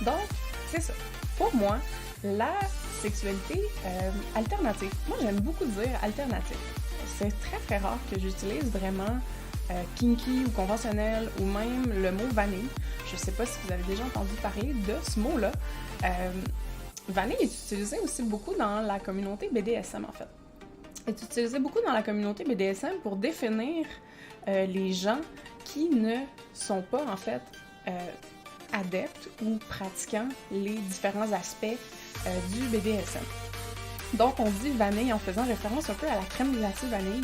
Donc, c'est ça. Pour moi, la sexualité alternative, moi j'aime beaucoup dire alternative. C'est très très rare que j'utilise vraiment kinky ou conventionnel ou même le mot vanille. Je sais pas si vous avez déjà entendu parler de ce mot-là. Vanille est utilisé aussi beaucoup dans la communauté BDSM en fait. Est utilisé beaucoup dans la communauté BDSM pour définir les gens qui ne sont pas en fait adeptes ou pratiquant les différents aspects du BDSM. Donc on dit vanille en faisant référence un peu à la crème glacée vanille,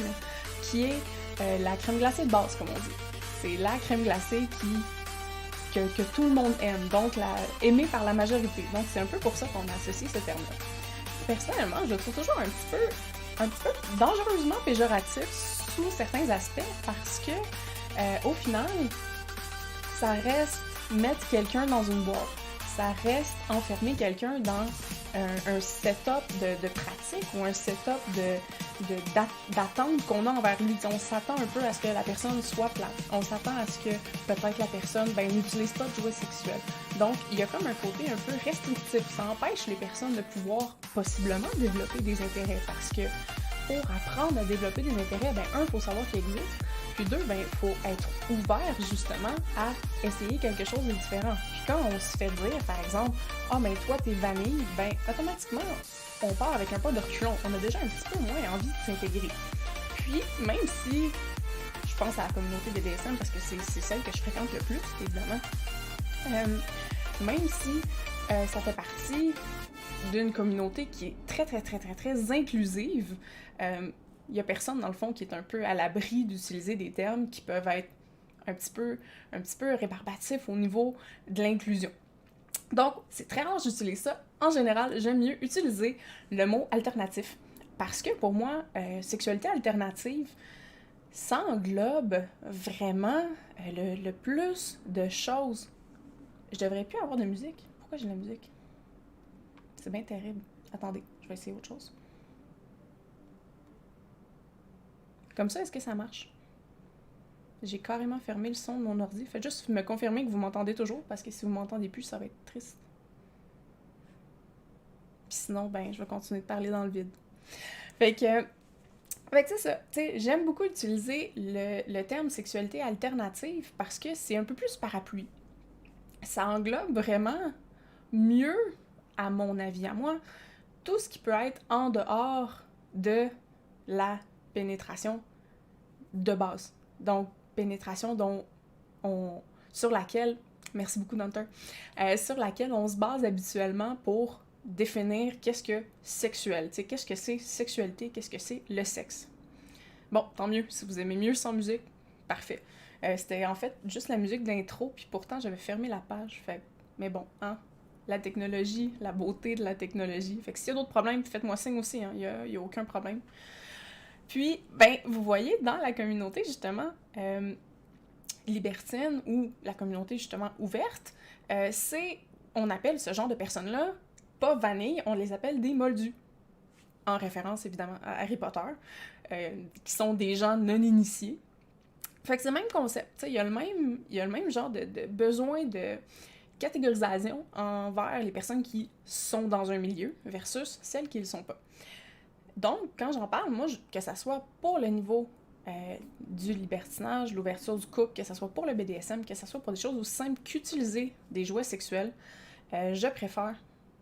qui est la crème glacée de base comme on dit. C'est la crème glacée que tout le monde aime, donc aimée par la majorité. Donc c'est un peu pour ça qu'on associe ce terme-là. Personnellement, je le trouve toujours un petit peu dangereusement péjoratif sous certains aspects parce que au final, ça reste mettre quelqu'un dans une boîte. Ça reste enfermer quelqu'un dans un setup de pratique ou un setup d'attente qu'on a envers lui. On s'attend un peu à ce que la personne soit plate. On s'attend à ce que peut-être la personne n'utilise pas de jouets sexuels. Donc, il y a comme un côté un peu restrictif. Ça empêche les personnes de pouvoir possiblement développer des intérêts parce que pour apprendre à développer des intérêts, un, il faut savoir qu'ils existent. Puis deux, il faut être ouvert justement à essayer quelque chose de différent. Puis quand on se fait dire, par exemple, « Ah, toi, t'es vanille », automatiquement, on part avec un pas de reculon. On a déjà un petit peu moins envie de s'intégrer. Puis, même si je pense à la communauté BDSM, parce que c'est celle que je fréquente le plus, évidemment, même si ça fait partie d'une communauté qui est très, très, très, très, très inclusive, il y a personne, dans le fond, qui est un peu à l'abri d'utiliser des termes qui peuvent être un petit peu rébarbatifs au niveau de l'inclusion. Donc, c'est très rare d'utiliser ça. En général, j'aime mieux utiliser le mot alternatif. Parce que pour moi, sexualité alternative, ça englobe vraiment le plus de choses. Je devrais plus avoir de musique. Pourquoi j'ai de la musique? C'est bien terrible. Attendez, je vais essayer autre chose. Comme ça, est-ce que ça marche? J'ai carrément fermé le son de mon ordi. Faites juste me confirmer que vous m'entendez toujours, parce que si vous m'entendez plus, ça va être triste. Puis sinon, je vais continuer de parler dans le vide. Fait que c'est ça. T'sais, j'aime beaucoup utiliser le terme sexualité alternative parce que c'est un peu plus parapluie. Ça englobe vraiment mieux, à mon avis, à moi, tout ce qui peut être en dehors de la pénétration de base. Donc, pénétration sur laquelle, merci beaucoup Hunter, sur laquelle on se base habituellement pour définir qu'est-ce que sexuel, qu'est-ce que c'est sexualité, qu'est-ce que c'est le sexe. Bon, tant mieux, si vous aimez mieux sans musique, parfait. C'était en fait juste la musique d'intro, puis pourtant j'avais fermé la page, mais bon, la technologie, la beauté de la technologie. Fait que s'il y a d'autres problèmes, faites-moi signe aussi, il y a aucun problème. Puis, vous voyez, dans la communauté, justement, libertine ou la communauté, justement, ouverte, on appelle ce genre de personnes-là, pas vanille, on les appelle des moldus. En référence, évidemment, à Harry Potter, qui sont des gens non initiés. Fait que c'est le même concept, il y a le même genre de besoin de catégorisation envers les personnes qui sont dans un milieu versus celles qui ne le sont pas. Donc, quand j'en parle, moi, que ça soit pour le niveau du libertinage, l'ouverture du couple, que ça soit pour le BDSM, que ça soit pour des choses aussi simples qu'utiliser des jouets sexuels, je préfère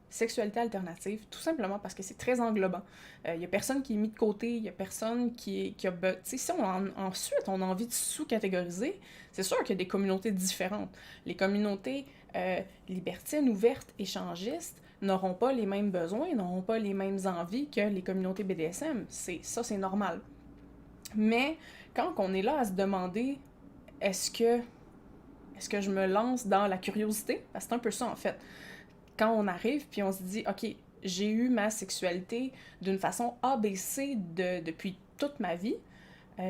sexualité alternative, tout simplement parce que c'est très englobant. Il y a personne qui est mis de côté, il y a personne qui a... Tu sais, si ensuite on a envie de sous-catégoriser, c'est sûr qu'il y a des communautés différentes. Les communautés libertines, ouvertes, échangistes, n'auront pas les mêmes besoins, n'auront pas les mêmes envies que les communautés BDSM. Ça, c'est normal. Mais quand on est là à se demander est-ce que je me lance dans la curiosité? Parce que c'est un peu ça, en fait. Quand on arrive, puis on se dit, OK, j'ai eu ma sexualité d'une façon ABC depuis toute ma vie,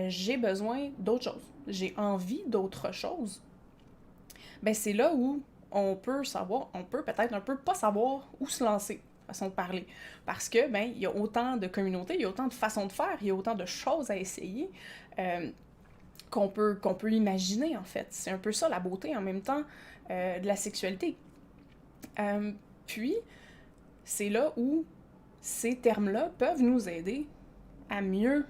j'ai besoin d'autre chose. J'ai envie d'autre chose. C'est là où on peut peut-être un peu pas savoir où se lancer, façon de parler. Parce que, il y a autant de communautés, il y a autant de façons de faire, il y a autant de choses à essayer qu'on peut imaginer, en fait. C'est un peu ça, la beauté, en même temps, de la sexualité. Puis, c'est là où ces termes-là peuvent nous aider à mieux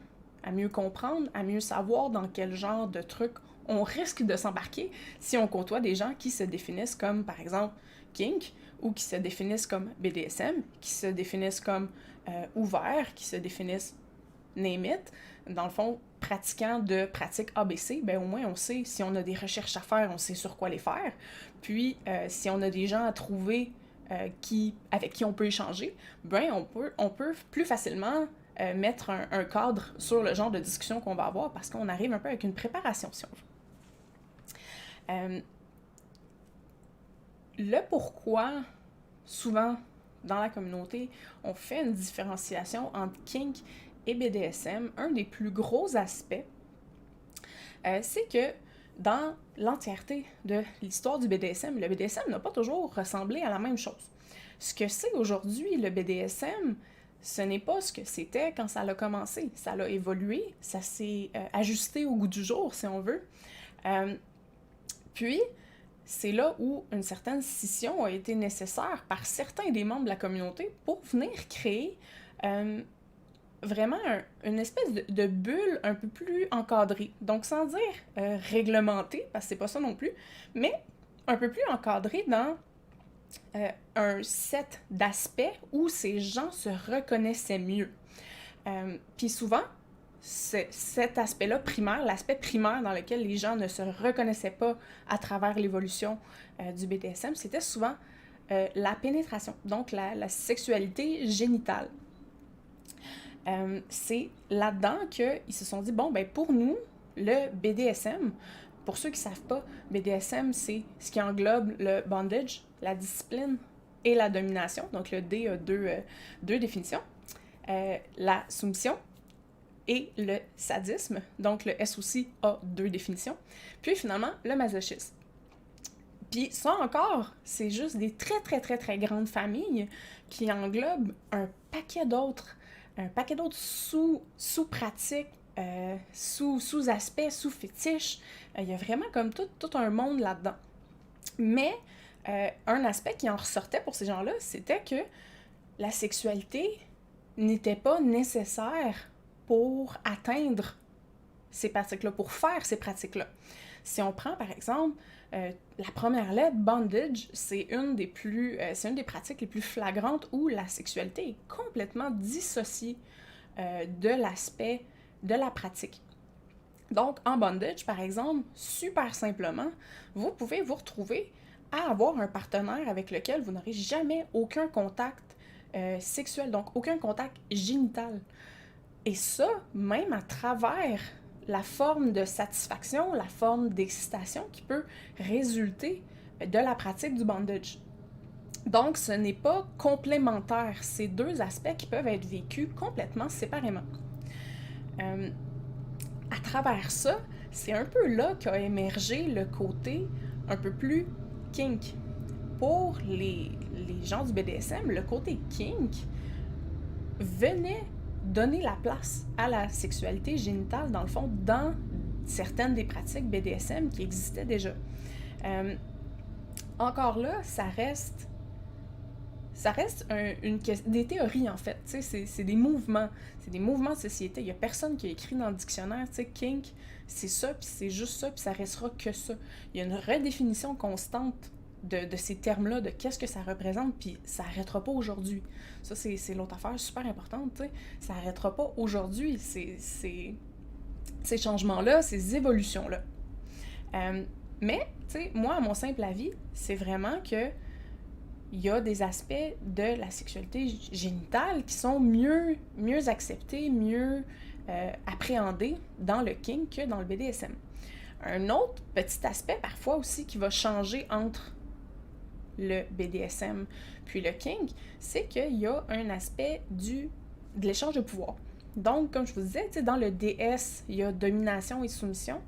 comprendre, à mieux savoir dans quel genre de trucs on risque de s'embarquer si on côtoie des gens qui se définissent comme, par exemple, kink, ou qui se définissent comme BDSM, qui se définissent comme ouverts, qui se définissent name it, dans le fond, pratiquant de pratiques ABC, ben au moins on sait si on a des recherches à faire, on sait sur quoi les faire. Puis, si on a des gens à trouver avec qui on peut échanger, ben on peut plus facilement mettre un cadre sur le genre de discussion qu'on va avoir parce qu'on arrive un peu avec une préparation, si on veut. Le pourquoi, souvent, dans la communauté, on fait une différenciation entre kink et BDSM, un des plus gros aspects, c'est que dans l'entièreté de l'histoire du BDSM, le BDSM n'a pas toujours ressemblé à la même chose. Ce que c'est aujourd'hui, le BDSM, ce n'est pas ce que c'était quand ça a commencé. Ça a évolué, ça s'est ajusté au goût du jour, si on veut. Puis, c'est là où une certaine scission a été nécessaire par certains des membres de la communauté pour venir créer vraiment une espèce de bulle un peu plus encadrée. Donc, sans dire réglementée, parce que c'est pas ça non plus, mais un peu plus encadrée dans un set d'aspects où ces gens se reconnaissaient mieux. Puis souvent, cet aspect-là primaire, l'aspect primaire dans lequel les gens ne se reconnaissaient pas à travers l'évolution du BDSM, c'était souvent la pénétration, donc la sexualité génitale. C'est là-dedans qu'ils se sont dit, bon, ben pour nous, le BDSM, pour ceux qui ne savent pas, BDSM, c'est ce qui englobe le bondage, la discipline et la domination. Donc le D a deux définitions. La soumission et le sadisme. Donc le S aussi a 2 définitions. Puis finalement, le masochisme. Puis ça encore, c'est juste des très très très très grandes familles qui englobent un paquet d'autres sous-pratiques, sous-aspects, sous-fétiches. Il y a vraiment comme tout un monde là-dedans. Mais un aspect qui en ressortait pour ces gens-là, c'était que la sexualité n'était pas nécessaire pour atteindre ces pratiques-là, pour faire ces pratiques-là. Si on prend, par exemple, la première lettre, bondage, c'est une des pratiques les plus flagrantes où la sexualité est complètement dissociée de l'aspect de la pratique. Donc, en bondage, par exemple, super simplement, vous pouvez vous retrouver à avoir un partenaire avec lequel vous n'aurez jamais aucun contact sexuel, donc aucun contact génital. Et ça, même à travers la forme de satisfaction, la forme d'excitation qui peut résulter de la pratique du bondage. Donc, ce n'est pas complémentaire. Ces 2 aspects qui peuvent être vécus complètement séparément. À travers ça, c'est un peu là qu'a émergé le côté un peu plus kink. Pour les gens du BDSM, le côté kink venait donner la place à la sexualité génitale, dans le fond, dans certaines des pratiques BDSM qui existaient déjà. Encore là, ça reste des théories, en fait. C'est des mouvements. C'est des mouvements de société. Il n'y a personne qui a écrit dans le dictionnaire, kink, c'est ça, puis c'est juste ça, puis ça restera que ça. Il y a une redéfinition constante de ces termes-là, de qu'est-ce que ça représente, puis ça n'arrêtera pas aujourd'hui. Ça, c'est l'autre affaire super importante, tu sais. Ça n'arrêtera pas aujourd'hui, ces changements-là, ces évolutions-là. Mais, tu sais, moi, à mon simple avis, c'est vraiment que il y a des aspects de la sexualité génitale qui sont mieux acceptés, mieux appréhendés dans le kink que dans le BDSM. Un autre petit aspect, parfois aussi, qui va changer entre le BDSM puis le kink, c'est qu'il y a un aspect de l'échange de pouvoir. Donc, comme je vous disais, dans le DS, il y a domination et soumission.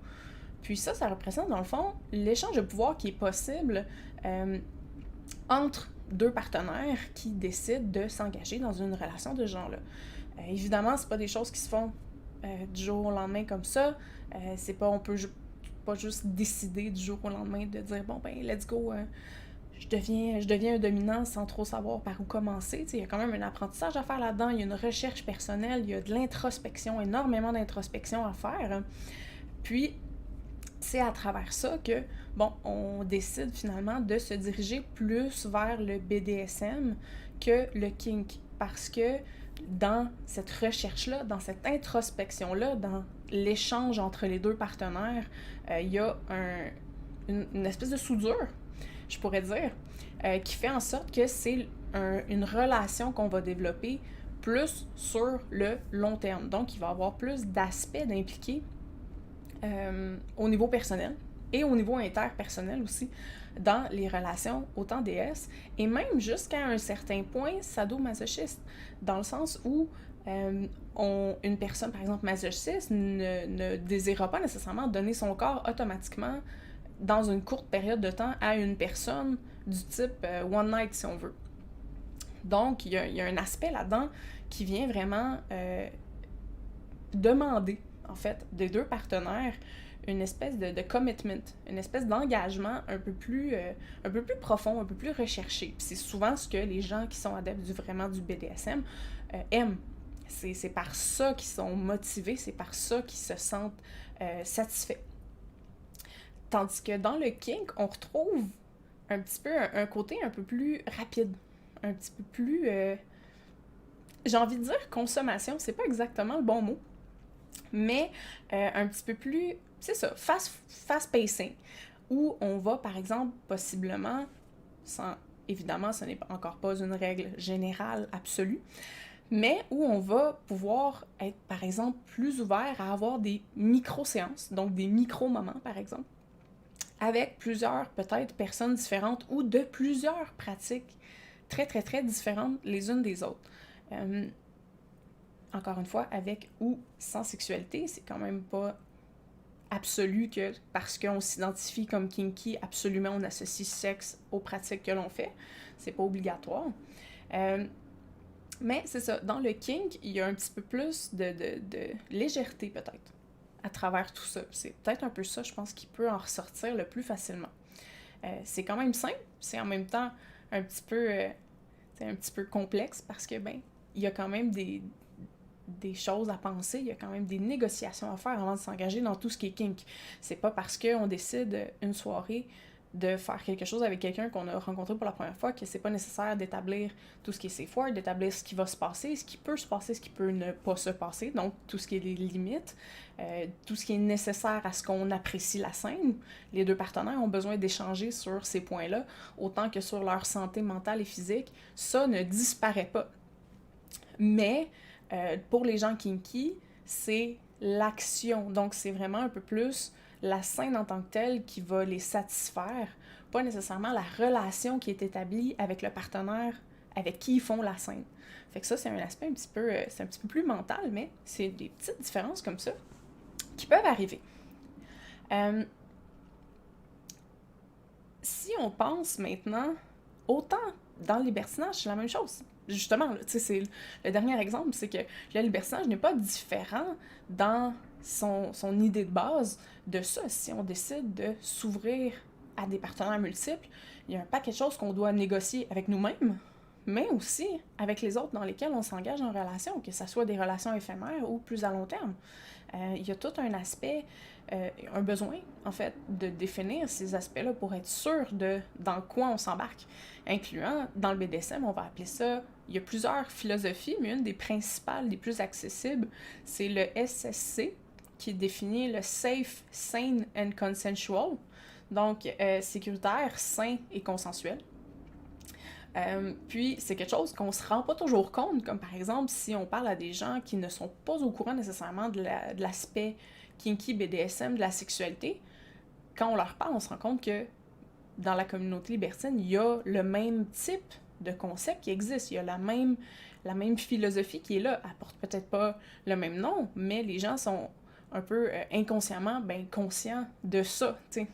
Puis ça représente, dans le fond, l'échange de pouvoir qui est possible entre 2 partenaires qui décident de s'engager dans une relation de ce genre-là. Évidemment, c'est pas des choses qui se font du jour au lendemain comme ça. On peut pas juste décider du jour au lendemain de dire, bon, ben, let's go, je deviens un dominant sans trop savoir par où commencer. Il y a quand même un apprentissage à faire là-dedans, il y a une recherche personnelle, il y a de l'introspection, énormément d'introspection à faire. Puis, c'est à travers ça que, on décide finalement de se diriger plus vers le BDSM que le kink. Parce que dans cette recherche-là, dans cette introspection-là, dans l'échange entre les deux partenaires, il y a une espèce de soudure, je pourrais dire, qui fait en sorte que c'est une relation qu'on va développer plus sur le long terme. Donc, il va y avoir plus d'aspects d'impliquer au niveau personnel et au niveau interpersonnel aussi dans les relations autant DS et même jusqu'à un certain point sadomasochiste, dans le sens où une personne, par exemple masochiste, ne désirera pas nécessairement donner son corps automatiquement dans une courte période de temps à une personne du type one night, si on veut. Donc, il y a un aspect là-dedans qui vient vraiment demander, en fait, des deux partenaires une espèce de commitment, une espèce d'engagement un peu plus profond, un peu plus recherché. Puis c'est souvent ce que les gens qui sont adeptes du BDSM aiment. C'est par ça qu'ils sont motivés, c'est par ça qu'ils se sentent satisfaits. Tandis que dans le kink, on retrouve un petit peu un côté un peu plus rapide, un petit peu plus... j'ai envie de dire consommation, c'est pas exactement le bon mot, mais un petit peu plus, c'est ça, fast pacing, où on va, par exemple, possiblement, évidemment, ce n'est encore pas une règle générale absolue, mais où on va pouvoir être, par exemple, plus ouvert à avoir des micro-séances, donc des micro-moments, par exemple, avec plusieurs, peut-être, personnes différentes ou de plusieurs pratiques très, très, très différentes les unes des autres. Encore une fois, avec ou sans sexualité, c'est quand même pas absolu que parce qu'on s'identifie comme kinky, absolument on associe sexe aux pratiques que l'on fait. C'est pas obligatoire. Mais c'est ça, dans le kink, il y a un petit peu plus de légèreté peut-être à travers tout ça. C'est peut-être un peu ça, je pense, qui peut en ressortir le plus facilement. C'est quand même simple, c'est en même temps un petit peu complexe parce que, il y a quand même des choses à penser, il y a quand même des négociations à faire avant de s'engager dans tout ce qui est kink. C'est pas parce qu'on décide une soirée de faire quelque chose avec quelqu'un qu'on a rencontré pour la première fois que c'est pas nécessaire d'établir tout ce qui est safe word, d'établir ce qui va se passer, ce qui peut se passer, ce qui peut ne pas se passer, donc tout ce qui est les limites, tout ce qui est nécessaire à ce qu'on apprécie la scène. Les deux partenaires ont besoin d'échanger sur ces points-là, autant que sur leur santé mentale et physique. Ça ne disparaît pas. Mais pour les gens kinky, c'est l'action. Donc, c'est vraiment un peu plus la scène en tant que telle qui va les satisfaire, pas nécessairement la relation qui est établie avec le partenaire avec qui ils font la scène. Fait que ça, c'est un aspect c'est un petit peu plus mental, mais c'est des petites différences comme ça qui peuvent arriver. Si on pense maintenant, autant dans le libertinage, c'est la même chose. Justement, c'est le dernier exemple, c'est que le libertinage n'est pas différent dans son idée de base de ça. Si on décide de s'ouvrir à des partenaires multiples, il y a un paquet de choses qu'on doit négocier avec nous-mêmes, mais aussi avec les autres dans lesquels on s'engage en relation, que ce soit des relations éphémères ou plus à long terme. Il y a tout un aspect, un besoin, en fait, de définir ces aspects-là pour être sûr de dans quoi on s'embarque, incluant, dans le BDSM, on va appeler ça, il y a plusieurs philosophies, mais une des principales, des plus accessibles, c'est le SSC, qui définit le Safe, Sane and Consensual, donc sécuritaire, sain et consensuel. Puis, c'est quelque chose qu'on se rend pas toujours compte, comme par exemple, si on parle à des gens qui ne sont pas au courant nécessairement de l'aspect kinky, BDSM, de la sexualité, quand on leur parle, on se rend compte que dans la communauté libertine, il y a le même type de concept qui existe, il y a la même philosophie qui est là, elle porte peut-être pas le même nom, mais les gens sont un peu inconsciemment conscients de ça, tu sais.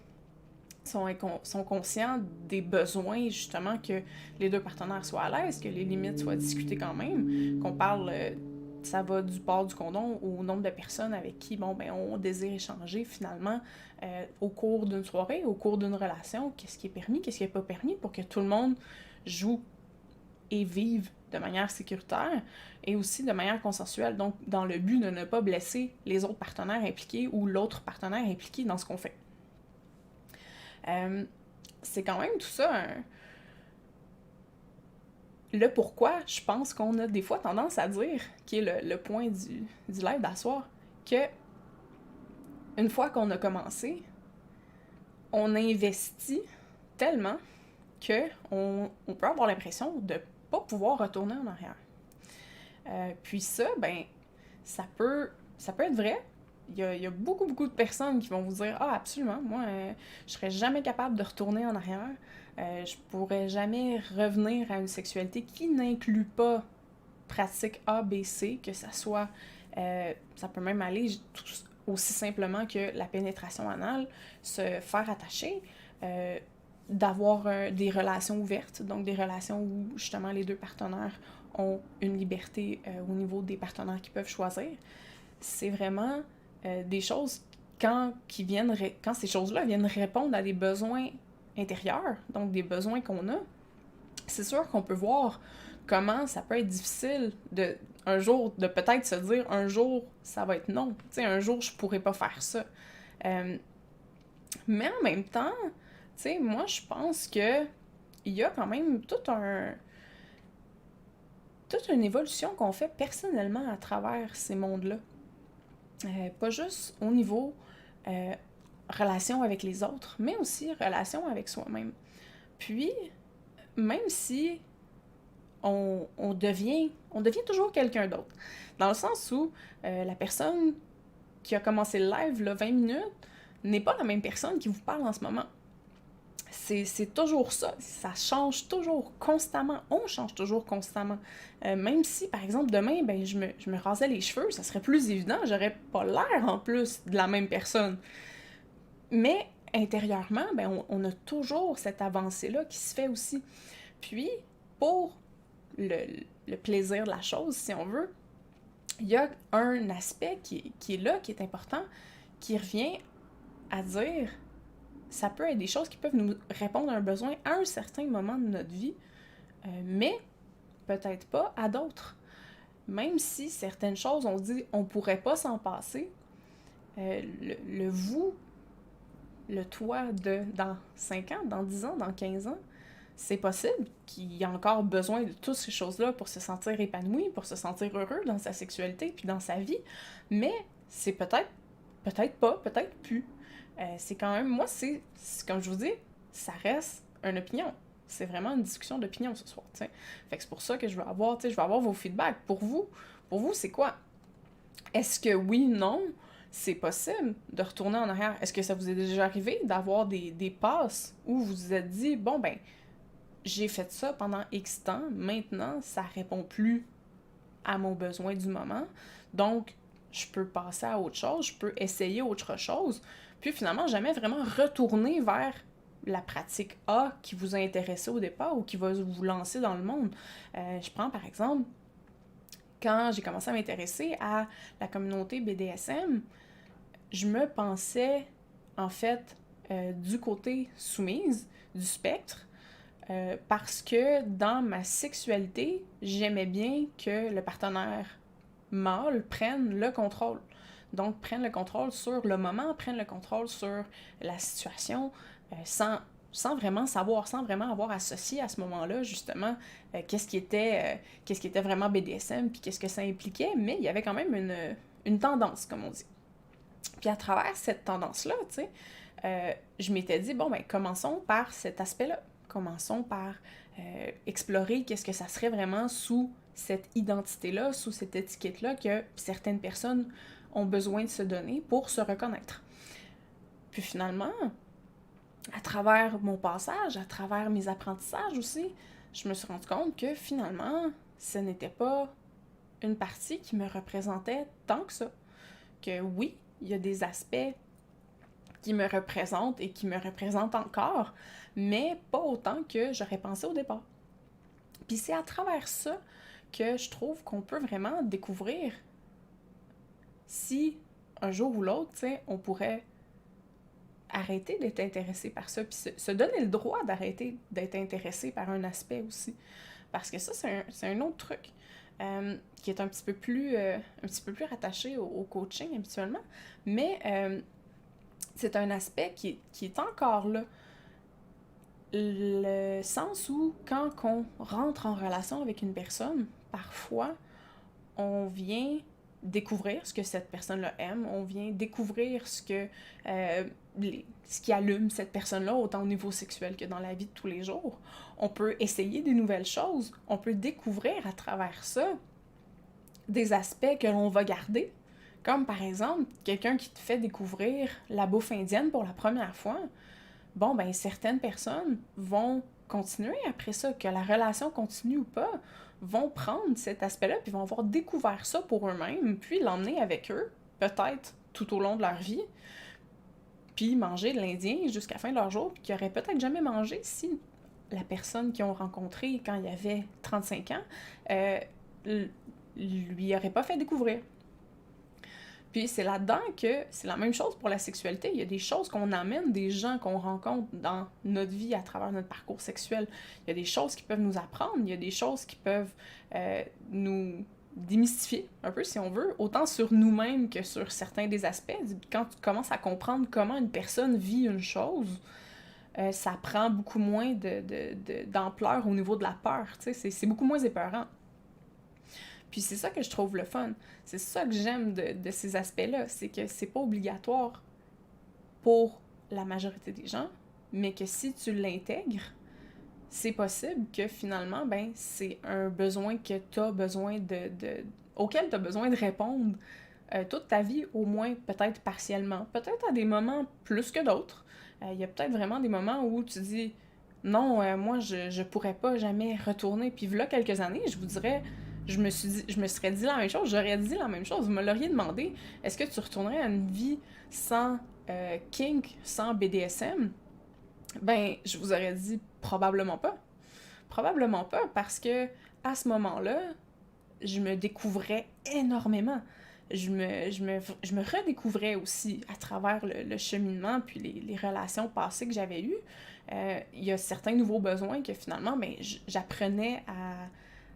Sont conscients des besoins, justement, que les deux partenaires soient à l'aise, que les limites soient discutées quand même, qu'on parle ça va du port du condom au nombre de personnes avec qui, on désire échanger finalement au cours d'une soirée, au cours d'une relation, qu'est-ce qui est permis, qu'est-ce qui n'est pas permis, pour que tout le monde joue et vive de manière sécuritaire et aussi de manière consensuelle, donc dans le but de ne pas blesser les autres partenaires impliqués ou l'autre partenaire impliqué dans ce qu'on fait. C'est quand même tout ça le pourquoi je pense qu'on a des fois tendance à dire, qui est le point du live d'asseoir, que une fois qu'on a commencé, on investit tellement qu'on peut avoir l'impression de ne pas pouvoir retourner en arrière. Puis ça, ça peut être vrai. Il y a beaucoup de personnes qui vont vous dire « Ah, absolument, moi, je serais jamais capable de retourner en arrière. Je pourrais jamais revenir à une sexualité qui n'inclut pas pratique A, B, C, que ça soit... ça peut même aller aussi simplement que la pénétration anale, se faire attacher, d'avoir des relations ouvertes, donc des relations où, justement, les deux partenaires ont une liberté au niveau des partenaires qu'ils peuvent choisir. C'est vraiment des choses, quand ces choses-là viennent répondre à des besoins intérieurs, donc des besoins qu'on a, c'est sûr qu'on peut voir comment ça peut être difficile un jour de peut-être se dire un jour ça va être non, tu sais, un jour je pourrais pas faire ça. Mais en même temps, tu sais, moi je pense que il y a quand même toute une évolution qu'on fait personnellement à travers ces mondes-là. Pas juste au niveau relation avec les autres, mais aussi relation avec soi-même. Puis, même si on devient toujours quelqu'un d'autre, dans le sens où la personne qui a commencé le live, là, 20 minutes, n'est pas la même personne qui vous parle en ce moment. C'est toujours ça. Ça change toujours constamment. On change toujours constamment. Même si, par exemple, demain, je me rasais les cheveux, ça serait plus évident. J'aurais pas l'air, en plus, de la même personne. Mais, intérieurement, on a toujours cette avancée-là qui se fait aussi. Puis, pour le plaisir de la chose, si on veut, il y a un aspect qui est là, qui est important, qui revient à dire... Ça peut être des choses qui peuvent nous répondre à un besoin à un certain moment de notre vie, mais peut-être pas à d'autres. Même si certaines choses, on dit on pourrait pas s'en passer, le vous, le toi de dans 5 ans, dans 10 ans, dans 15 ans, c'est possible qu'il y ait encore besoin de toutes ces choses-là pour se sentir épanoui, pour se sentir heureux dans sa sexualité puis dans sa vie, mais c'est peut-être pas, peut-être plus. C'est quand même, moi, c'est comme je vous dis, ça reste une opinion. C'est vraiment une discussion d'opinion ce soir, t'sais. Fait que c'est pour ça que je veux avoir vos feedbacks. Pour vous, c'est quoi? Est-ce que oui, non, c'est possible de retourner en arrière? Est-ce que ça vous est déjà arrivé d'avoir des passes où vous vous êtes dit, j'ai fait ça pendant X temps, maintenant, ça répond plus à mon besoin du moment, donc je peux passer à autre chose, je peux essayer autre chose, puis finalement, jamais vraiment retourner vers la pratique A qui vous a intéressé au départ ou qui va vous lancer dans le monde. Je prends par exemple, quand j'ai commencé à m'intéresser à la communauté BDSM, je me pensais en fait du côté soumise du spectre, parce que dans ma sexualité, j'aimais bien que le partenaire mâle prenne le contrôle. Donc, prenne le contrôle sur le moment, prenne le contrôle sur la situation, sans vraiment savoir, sans vraiment avoir associé à ce moment-là, justement, qu'est-ce qui était vraiment BDSM, puis qu'est-ce que ça impliquait, mais il y avait quand même une tendance, comme on dit. Puis à travers cette tendance-là, tu sais, je m'étais dit, commençons par cet aspect-là. Commençons par explorer qu'est-ce que ça serait vraiment sous cette identité-là, sous cette étiquette-là que certaines personnes ont besoin de se donner pour se reconnaître. Puis finalement, à travers mon passage, à travers mes apprentissages aussi, je me suis rendu compte que finalement, ce n'était pas une partie qui me représentait tant que ça. Que oui, il y a des aspects qui me représentent et qui me représentent encore, mais pas autant que j'aurais pensé au départ. Puis c'est à travers ça que je trouve qu'on peut vraiment découvrir si un jour ou l'autre, tu sais, on pourrait arrêter d'être intéressé par ça, puis se donner le droit d'arrêter d'être intéressé par un aspect aussi. Parce que ça, c'est un autre truc qui est un petit peu plus rattaché au coaching habituellement, mais c'est un aspect qui est encore là. Le sens où, quand on rentre en relation avec une personne, parfois, on vient découvrir ce que cette personne-là aime, on vient découvrir ce qui allume cette personne-là, autant au niveau sexuel que dans la vie de tous les jours. On peut essayer des nouvelles choses, on peut découvrir à travers ça des aspects que l'on va garder, comme par exemple, quelqu'un qui te fait découvrir la bouffe indienne pour la première fois. Bon, ben certaines personnes vont continuer après ça, que la relation continue ou pas, vont prendre cet aspect-là, puis vont avoir découvert ça pour eux-mêmes, puis l'emmener avec eux, peut-être tout au long de leur vie, puis manger de l'Indien jusqu'à la fin de leur jour, puis qu'ils n'auraient peut-être jamais mangé si la personne qu'ils ont rencontrée quand il avait 35 ans lui aurait pas fait découvrir. Puis c'est là-dedans que c'est la même chose pour la sexualité. Il y a des choses qu'on amène, des gens qu'on rencontre dans notre vie à travers notre parcours sexuel. Il y a des choses qui peuvent nous apprendre, il y a des choses qui peuvent nous démystifier un peu, si on veut, autant sur nous-mêmes que sur certains des aspects. Quand tu commences à comprendre comment une personne vit une chose, ça prend beaucoup moins d'ampleur au niveau de la peur. C'est beaucoup moins épeurant. Puis c'est ça que je trouve le fun. C'est ça que j'aime de ces aspects-là. C'est que c'est pas obligatoire pour la majorité des gens, mais que si tu l'intègres, c'est possible que finalement, ben, c'est un besoin que tu as besoin auquel tu as besoin de répondre toute ta vie, au moins peut-être partiellement. Peut-être à des moments plus que d'autres. Il y a peut-être vraiment des moments où tu dis « Non, moi, je pourrais pas jamais retourner. » Puis voilà quelques années, je vous dirais... Je me serais dit la même chose, j'aurais dit la même chose. Vous me l'auriez demandé, est-ce que tu retournerais à une vie sans kink, sans BDSM? Ben, je vous aurais dit probablement pas. Probablement pas, parce que à ce moment-là, je me découvrais énormément. Je me redécouvrais aussi à travers le cheminement puis les relations passées que j'avais eues. Il y a certains nouveaux besoins que finalement, ben, j'apprenais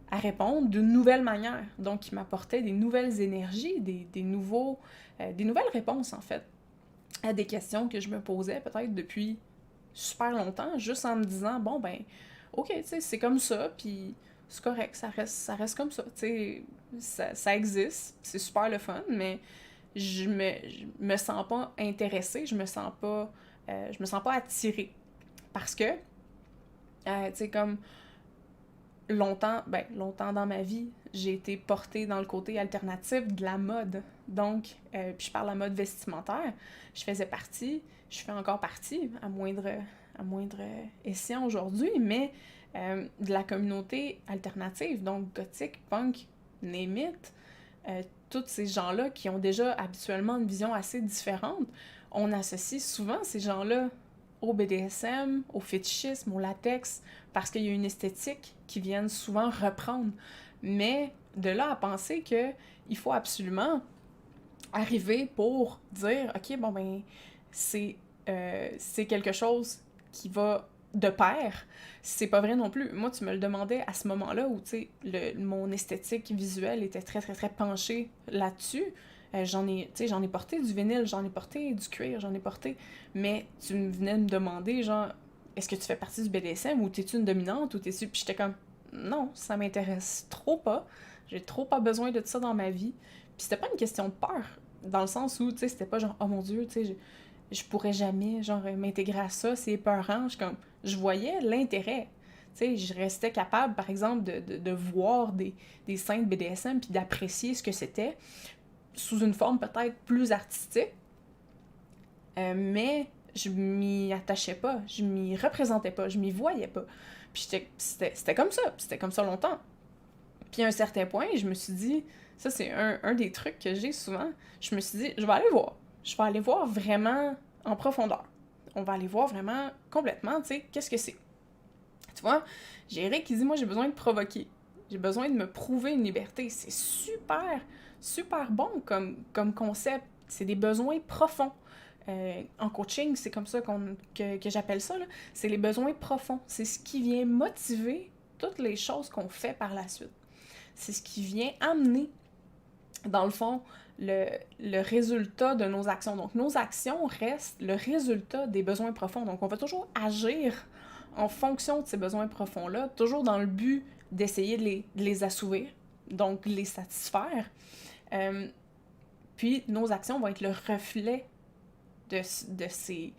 à répondre d'une nouvelle manière. Donc, il m'apportait des nouvelles énergies, des nouvelles réponses, en fait, à des questions que je me posais peut-être depuis super longtemps, juste en me disant, bon, ben, OK, tu sais, c'est comme ça, puis c'est correct, ça reste comme ça, tu sais, ça existe, c'est super le fun, mais je me sens pas intéressée, je me sens pas attirée. Parce que, tu sais, comme longtemps dans ma vie, j'ai été portée dans le côté alternatif de la mode. Donc, puis je parle de la mode vestimentaire, je fais encore partie, à moindre escient aujourd'hui, mais de la communauté alternative, donc gothique, punk, name it, tous ces gens-là qui ont déjà habituellement une vision assez différente, on associe souvent ces gens-là au BDSM, au fétichisme, au latex, parce qu'il y a une esthétique qui viennent souvent reprendre. Mais de là à penser qu'il faut absolument arriver pour dire « Ok, bon ben, c'est quelque chose qui va de pair », c'est pas vrai non plus. Moi, tu me le demandais à ce moment-là où, tu sais, mon esthétique visuelle était très, très, très penchée là-dessus. J'en ai porté du vinyle, j'en ai porté du cuir, mais tu me venais me demander, genre, est-ce que tu fais partie du BDSM ou t'es-tu une dominante ou t'es-tu... Puis j'étais comme, non, ça m'intéresse trop pas, j'ai trop pas besoin de ça dans ma vie. Puis c'était pas une question de peur, dans le sens où, tu sais, c'était pas genre, oh mon Dieu, tu sais, je pourrais jamais, genre, m'intégrer à ça, c'est épeurant. Je voyais l'intérêt. Tu sais, je restais capable, par exemple, de voir des scènes de BDSM puis d'apprécier ce que c'était sous une forme peut-être plus artistique, mais je m'y attachais pas, je m'y représentais pas, je m'y voyais pas. Puis c'était comme ça, puis c'était comme ça longtemps. Puis à un certain point, je me suis dit, ça c'est un des trucs que j'ai souvent, je me suis dit, je vais aller voir vraiment en profondeur. On va aller voir vraiment complètement, tu sais, qu'est-ce que c'est. Tu vois, j'ai Eric qui dit, moi j'ai besoin de provoquer. J'ai besoin de me prouver une liberté. C'est super, super bon comme concept. C'est des besoins profonds. En coaching, c'est comme ça que j'appelle ça, là. C'est les besoins profonds. C'est ce qui vient motiver toutes les choses qu'on fait par la suite. C'est ce qui vient amener, dans le fond, le résultat de nos actions. Donc, nos actions restent le résultat des besoins profonds. Donc, on va toujours agir en fonction de ces besoins profonds-là, toujours dans le but d'essayer de les assouvir, donc les satisfaire. Puis, nos actions vont être le reflet de ces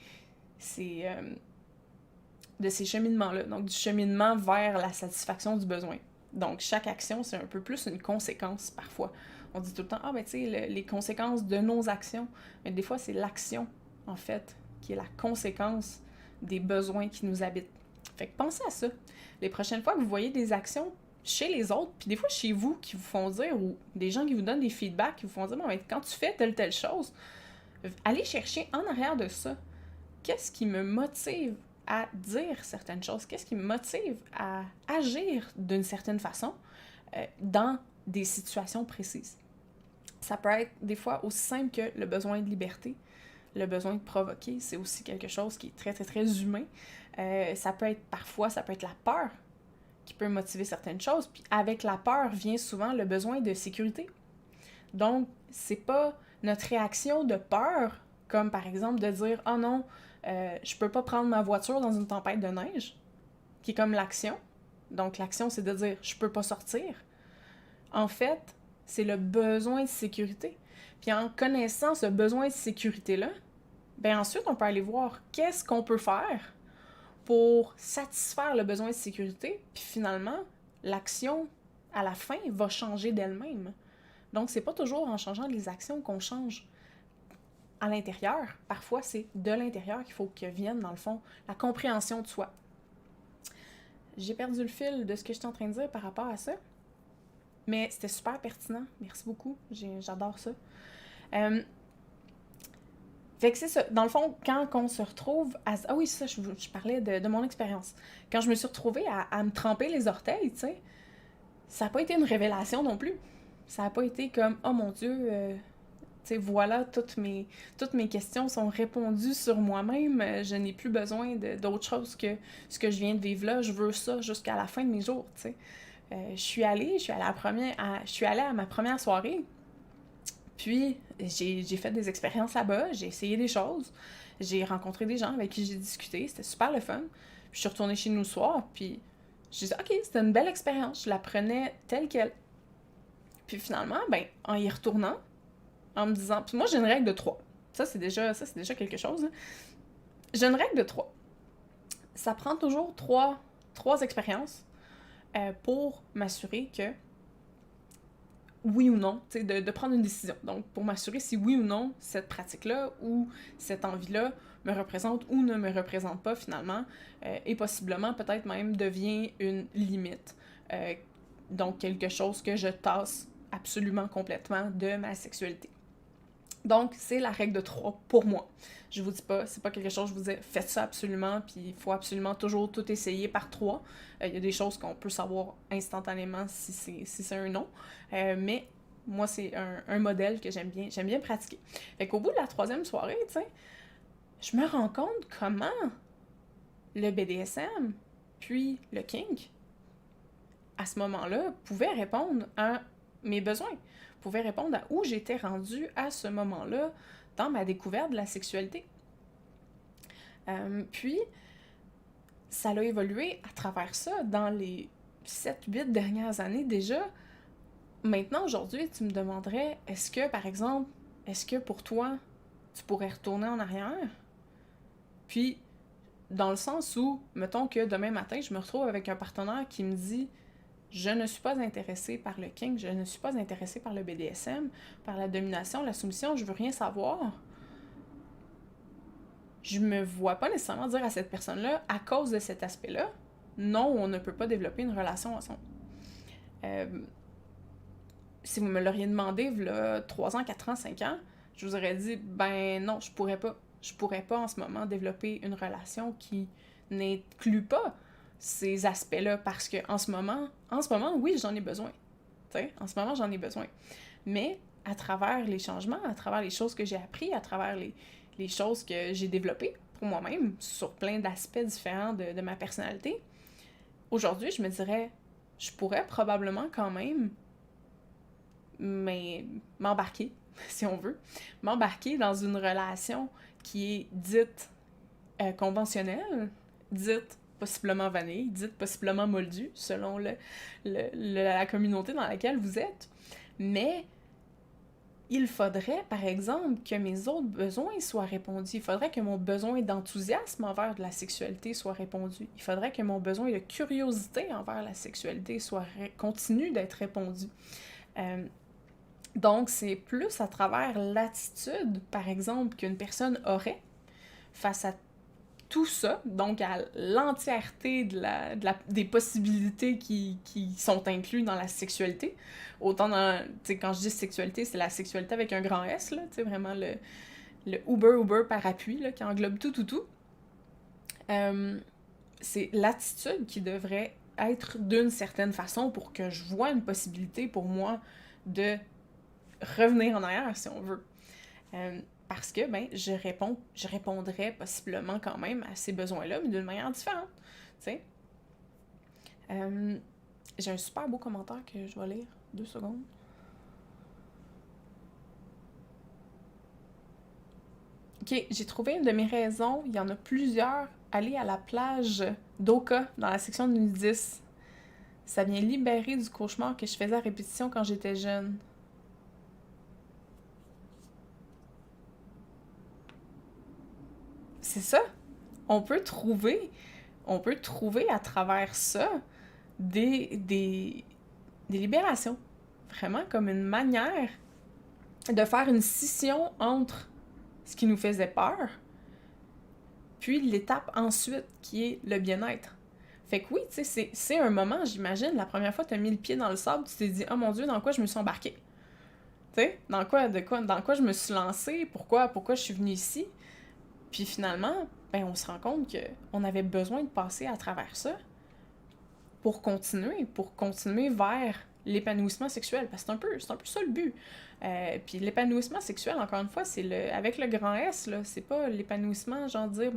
cheminements-là, donc du cheminement vers la satisfaction du besoin. Donc, chaque action, c'est un peu plus une conséquence, parfois. On dit tout le temps, ah ben tu sais, les conséquences de nos actions, mais des fois, c'est l'action, en fait, qui est la conséquence des besoins qui nous habitent. Fait que pensez à ça. Les prochaines fois que vous voyez des actions chez les autres, puis des fois chez vous, qui vous font dire, ou des gens qui vous donnent des feedbacks, qui vous font dire, bon, ben, quand tu fais telle chose, allez chercher en arrière de ça, qu'est-ce qui me motive à dire certaines choses, qu'est-ce qui me motive à agir d'une certaine façon dans des situations précises. Ça peut être des fois aussi simple que le besoin de liberté, le besoin de provoquer, c'est aussi quelque chose qui est très, très, très humain. Ça peut être la peur qui peut motiver certaines choses, puis avec la peur vient souvent le besoin de sécurité. Donc, c'est pas notre réaction de peur, comme par exemple de dire « Oh non, je peux pas prendre ma voiture dans une tempête de neige », qui est comme l'action. Donc, l'action, c'est de dire « Je peux pas sortir ». En fait, c'est le besoin de sécurité. Puis en connaissant ce besoin de sécurité-là, ben ensuite, on peut aller voir qu'est-ce qu'on peut faire pour satisfaire le besoin de sécurité, puis finalement, l'action, à la fin, va changer d'elle-même. Donc, c'est pas toujours en changeant les actions qu'on change à l'intérieur. Parfois, c'est de l'intérieur qu'il faut que vienne, dans le fond, la compréhension de soi. J'ai perdu le fil de ce que j'étais en train de dire par rapport à ça, mais c'était super pertinent. Merci beaucoup. J'adore ça. Fait que c'est ça. Dans le fond, quand on se retrouve à... Ah oui, ça, je parlais de mon expérience. Quand je me suis retrouvée à me tremper les orteils, tu sais, ça n'a pas été une révélation non plus. Ça n'a pas été comme « Oh mon Dieu, tu sais, voilà, toutes mes questions sont répondues sur moi-même. Je n'ai plus besoin d'autre chose que ce que je viens de vivre là. Je veux ça jusqu'à la fin de mes jours, tu sais. » Je suis allée à ma première soirée. Puis, j'ai fait des expériences là-bas, j'ai essayé des choses, j'ai rencontré des gens avec qui j'ai discuté, c'était super le fun. Puis je suis retournée chez nous le soir, puis je disais « Ok, c'était une belle expérience, je la prenais telle qu'elle. » Puis finalement, ben, en y retournant, en me disant... Puis moi, j'ai une règle de 3. Ça, c'est déjà quelque chose. Hein. J'ai une règle de 3. Ça prend toujours trois expériences pour m'assurer que oui ou non, tu sais, de prendre une décision. Donc, pour m'assurer si oui ou non, cette pratique-là ou cette envie-là me représente ou ne me représente pas finalement, et possiblement peut-être même devient une limite. Donc, quelque chose que je tasse absolument complètement de ma sexualité. Donc, c'est la règle de 3 pour moi. Je vous dis pas, c'est pas quelque chose, je vous dis, faites ça absolument, puis il faut absolument toujours tout essayer par 3. Il y a des choses qu'on peut savoir instantanément si c'est un non, mais moi, c'est un modèle que j'aime bien pratiquer. Fait qu'au bout de la 3e soirée, tu sais, je me rends compte comment le BDSM, puis le kink, à ce moment-là, pouvaient répondre à mes besoins, pouvaient répondre à où j'étais rendue à ce moment-là dans ma découverte de la sexualité. Puis, ça a évolué à travers ça dans les 7-8 dernières années déjà. Maintenant, aujourd'hui, tu me demanderais, est-ce que pour toi, tu pourrais retourner en arrière? Puis, dans le sens où, mettons que demain matin, je me retrouve avec un partenaire qui me dit « Je ne suis pas intéressée par le kink, je ne suis pas intéressée par le BDSM, par la domination, la soumission, je veux rien savoir. » Je me vois pas nécessairement dire à cette personne-là, à cause de cet aspect-là, non, on ne peut pas développer une relation ensemble. Si vous me l'auriez demandé, là, 3 ans, 4 ans, 5 ans, je vous aurais dit, ben non, je pourrais pas. Je pourrais pas en ce moment développer une relation qui n'inclut pas ces aspects-là parce que en ce moment, oui, j'en ai besoin. T'sais, en ce moment, j'en ai besoin. Mais à travers les changements, à travers les choses que j'ai appris, à travers les choses que j'ai développées pour moi-même, sur plein d'aspects différents de ma personnalité, aujourd'hui, je me dirais, je pourrais probablement quand même m'embarquer, si on veut, m'embarquer dans une relation qui est dite conventionnelle, dite possiblement vanille, dite possiblement moldue, selon la communauté dans laquelle vous êtes. Mais il faudrait, par exemple, que mes autres besoins soient répondus. Il faudrait que mon besoin d'enthousiasme envers de la sexualité soit répondu. Il faudrait que mon besoin de curiosité envers la sexualité continue d'être répondu. Donc, c'est plus à travers l'attitude, par exemple, qu'une personne aurait face à tout ça, donc à l'entièreté des possibilités qui sont incluses dans la sexualité. Autant dans, tu sais, quand je dis sexualité, c'est la sexualité avec un grand S, là, tu sais, vraiment le Uber parapluie, là, qui englobe tout. C'est l'attitude qui devrait être d'une certaine façon pour que je vois une possibilité pour moi de revenir en arrière, si on veut. Parce que, je répondrais possiblement quand même à ces besoins-là, mais d'une manière différente, tu sais. J'ai un super beau commentaire que je vais lire. 2 secondes. Ok, j'ai trouvé une de mes raisons. Il y en a plusieurs. Aller à la plage d'Oka, dans la section de nudistes. Ça vient libérer du cauchemar que je faisais à répétition quand j'étais jeune. C'est ça. On peut trouver à travers ça des libérations. Vraiment comme une manière de faire une scission entre ce qui nous faisait peur, puis l'étape ensuite qui est le bien-être. Fait que oui, tu sais, c'est un moment, j'imagine, la première fois que tu as mis le pied dans le sable, tu t'es dit « Oh mon Dieu, dans quoi je me suis embarquée? » Tu sais, dans quoi je me suis lancée? Pourquoi je suis venue ici? Puis finalement, on se rend compte qu'on avait besoin de passer à travers ça pour continuer vers l'épanouissement sexuel, parce que c'est un peu ça le but. Puis l'épanouissement sexuel, encore une fois, c'est avec le grand S, là, c'est pas l'épanouissement, genre dire,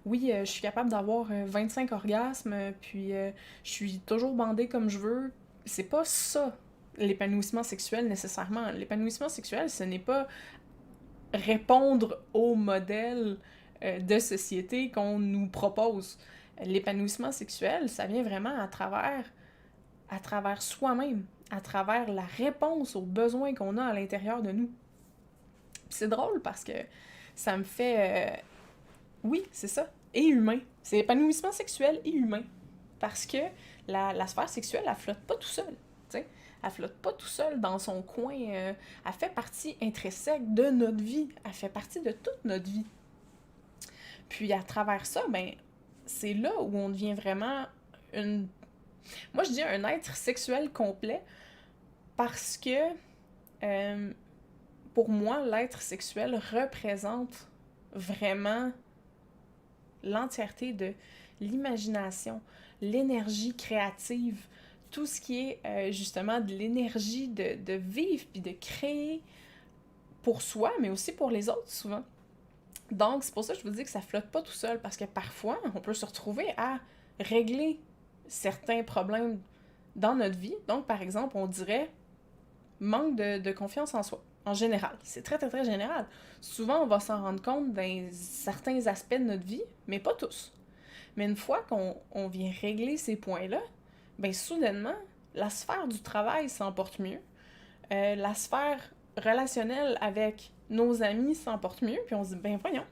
oui, je suis capable d'avoir 25 orgasmes, puis je suis toujours bandée comme je veux. C'est pas ça, l'épanouissement sexuel, nécessairement. L'épanouissement sexuel, ce n'est pas répondre au modèle de société qu'on nous propose. L'épanouissement sexuel, ça vient vraiment à travers soi-même, à travers la réponse aux besoins qu'on a à l'intérieur de nous. Puis c'est drôle parce que ça me fait... oui, c'est ça, et humain. C'est épanouissement sexuel et humain. Parce que la sphère sexuelle, elle flotte pas tout seul, tu sais. Elle flotte pas tout seul dans son coin. Elle fait partie intrinsèque de notre vie. Elle fait partie de toute notre vie. Puis à travers ça, c'est là où on devient vraiment moi, je dis un être sexuel complet parce que, pour moi, l'être sexuel représente vraiment l'entièreté de l'imagination, l'énergie créative, tout ce qui est justement de l'énergie de vivre puis de créer pour soi, mais aussi pour les autres, souvent. Donc, c'est pour ça que je vous dis que ça flotte pas tout seul, parce que parfois, on peut se retrouver à régler certains problèmes dans notre vie. Donc, par exemple, on dirait manque de confiance en soi, en général. C'est très, très, très général. Souvent, on va s'en rendre compte dans certains aspects de notre vie, mais pas tous. Mais une fois qu'on vient régler ces points-là, soudainement, la sphère du travail s'en porte mieux. La sphère relationnelle avec nos amis s'en porte mieux, puis on se dit, voyons,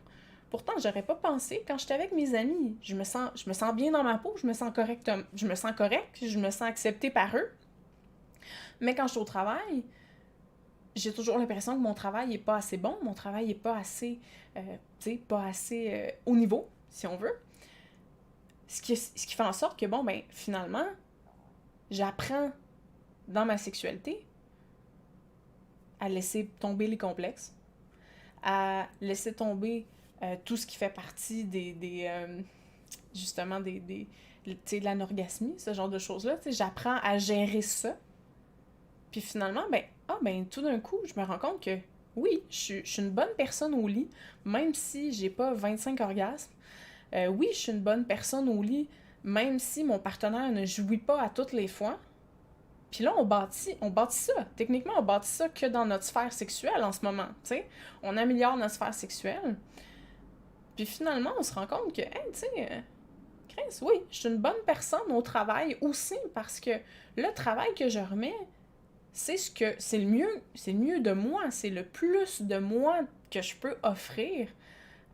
pourtant, j'aurais pas pensé, quand j'étais avec mes amis, je me sens bien dans ma peau, je me sens correct, je me sens acceptée par eux. Mais quand je suis au travail, j'ai toujours l'impression que mon travail est pas assez bon, mon travail est pas assez, haut niveau, si on veut. Ce qui fait en sorte que, finalement, j'apprends dans ma sexualité à laisser tomber les complexes, à laisser tomber tout ce qui fait partie justement de l'anorgasmie, ce genre de choses-là. J'apprends à gérer ça. Puis finalement, tout d'un coup, je me rends compte que oui, je suis une bonne personne au lit, même si j'ai pas 25 orgasmes. Oui, je suis une bonne personne au lit, même si mon partenaire ne jouit pas à toutes les fois. Puis là, on bâtit ça. Techniquement, on bâtit ça que dans notre sphère sexuelle en ce moment, tu sais. On améliore notre sphère sexuelle. Puis finalement, on se rend compte que, hey, tu sais, Chris, oui, je suis une bonne personne au travail aussi parce que le travail que je remets, c'est le mieux de moi, c'est le plus de moi que je peux offrir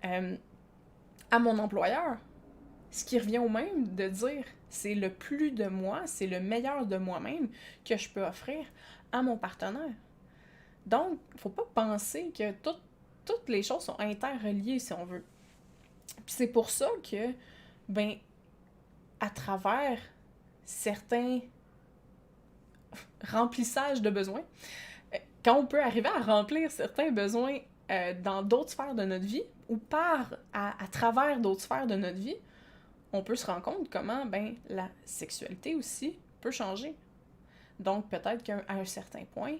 à mon employeur. Ce qui revient au même de dire, c'est le plus de moi, c'est le meilleur de moi-même que je peux offrir à mon partenaire. Donc, faut pas penser que toutes les choses sont interreliées, si on veut. Puis c'est pour ça que, à travers certains remplissages de besoins, quand on peut arriver à remplir certains besoins dans d'autres sphères de notre vie, ou à travers d'autres sphères de notre vie, on peut se rendre compte comment la sexualité aussi peut changer. Donc peut-être qu'à un certain point,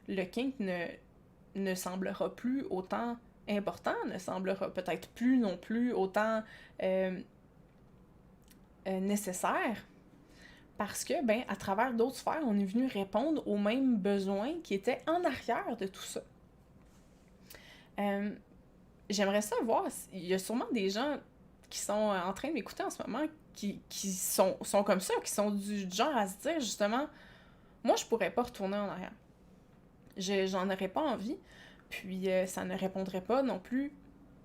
le kink ne semblera plus autant important, ne semblera peut-être plus non plus autant nécessaire, parce que, à travers d'autres sphères, on est venu répondre aux mêmes besoins qui étaient en arrière de tout ça. J'aimerais savoir, il y a sûrement des gens qui sont en train de m'écouter en ce moment qui sont comme ça, qui sont du genre à se dire, justement, moi, je pourrais pas retourner en arrière. J'en aurais pas envie, puis ça ne répondrait pas non plus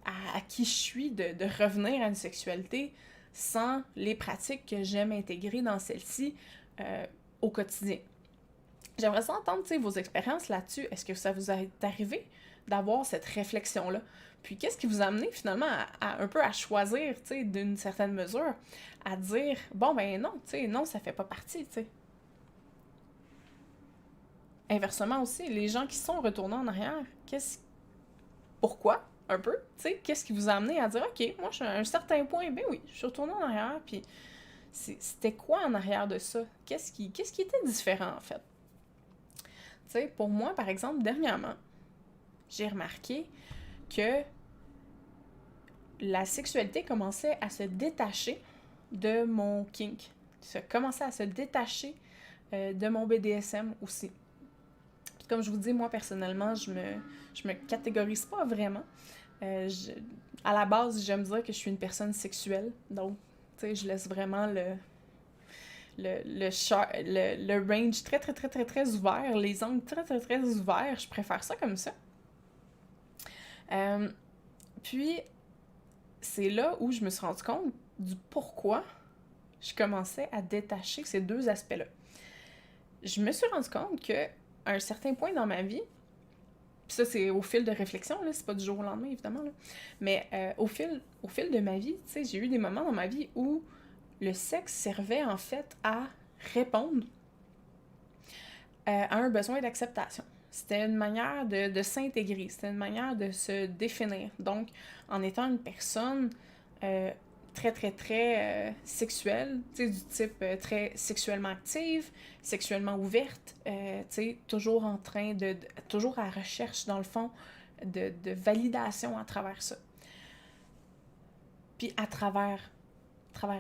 à qui je suis de revenir à une sexualité sans les pratiques que j'aime intégrer dans celle-ci au quotidien. J'aimerais ça entendre vos expériences là-dessus. Est-ce que ça vous est arrivé d'avoir cette réflexion-là? Puis qu'est-ce qui vous a amené finalement à un peu à choisir, d'une certaine mesure, à dire, non, ça fait pas partie, Inversement aussi, les gens qui sont retournés en arrière, pourquoi? Un peu, qu'est-ce qui vous a amené à dire, OK, moi, à un certain point, oui, je suis retournée en arrière, puis c'était quoi en arrière de ça? Qu'est-ce qui était différent, en fait? Pour moi, par exemple, dernièrement, j'ai remarqué que la sexualité commençait à se détacher de mon kink. Ça commençait à se détacher de mon BDSM aussi. Puis comme je vous dis, moi, personnellement, je me catégorise pas vraiment. À la base, j'aime dire que je suis une personne sexuelle. Donc, je laisse vraiment le range très, très, très, très, très ouvert, les angles très, très, très ouverts. Je préfère ça comme ça. Puis, c'est là où je me suis rendu compte du pourquoi je commençais à détacher ces deux aspects-là. Je me suis rendu compte qu'à un certain point dans ma vie, puis ça c'est au fil de réflexion, là, c'est pas du jour au lendemain évidemment, là, mais au fil de ma vie, j'ai eu des moments dans ma vie où le sexe servait en fait à répondre à un besoin d'acceptation. C'était une manière de s'intégrer, c'était une manière de se définir. Donc, en étant une personne très, très, très sexuelle, du type très sexuellement active, sexuellement ouverte, toujours en train toujours à la recherche, dans le fond, de validation à travers ça. Puis à travers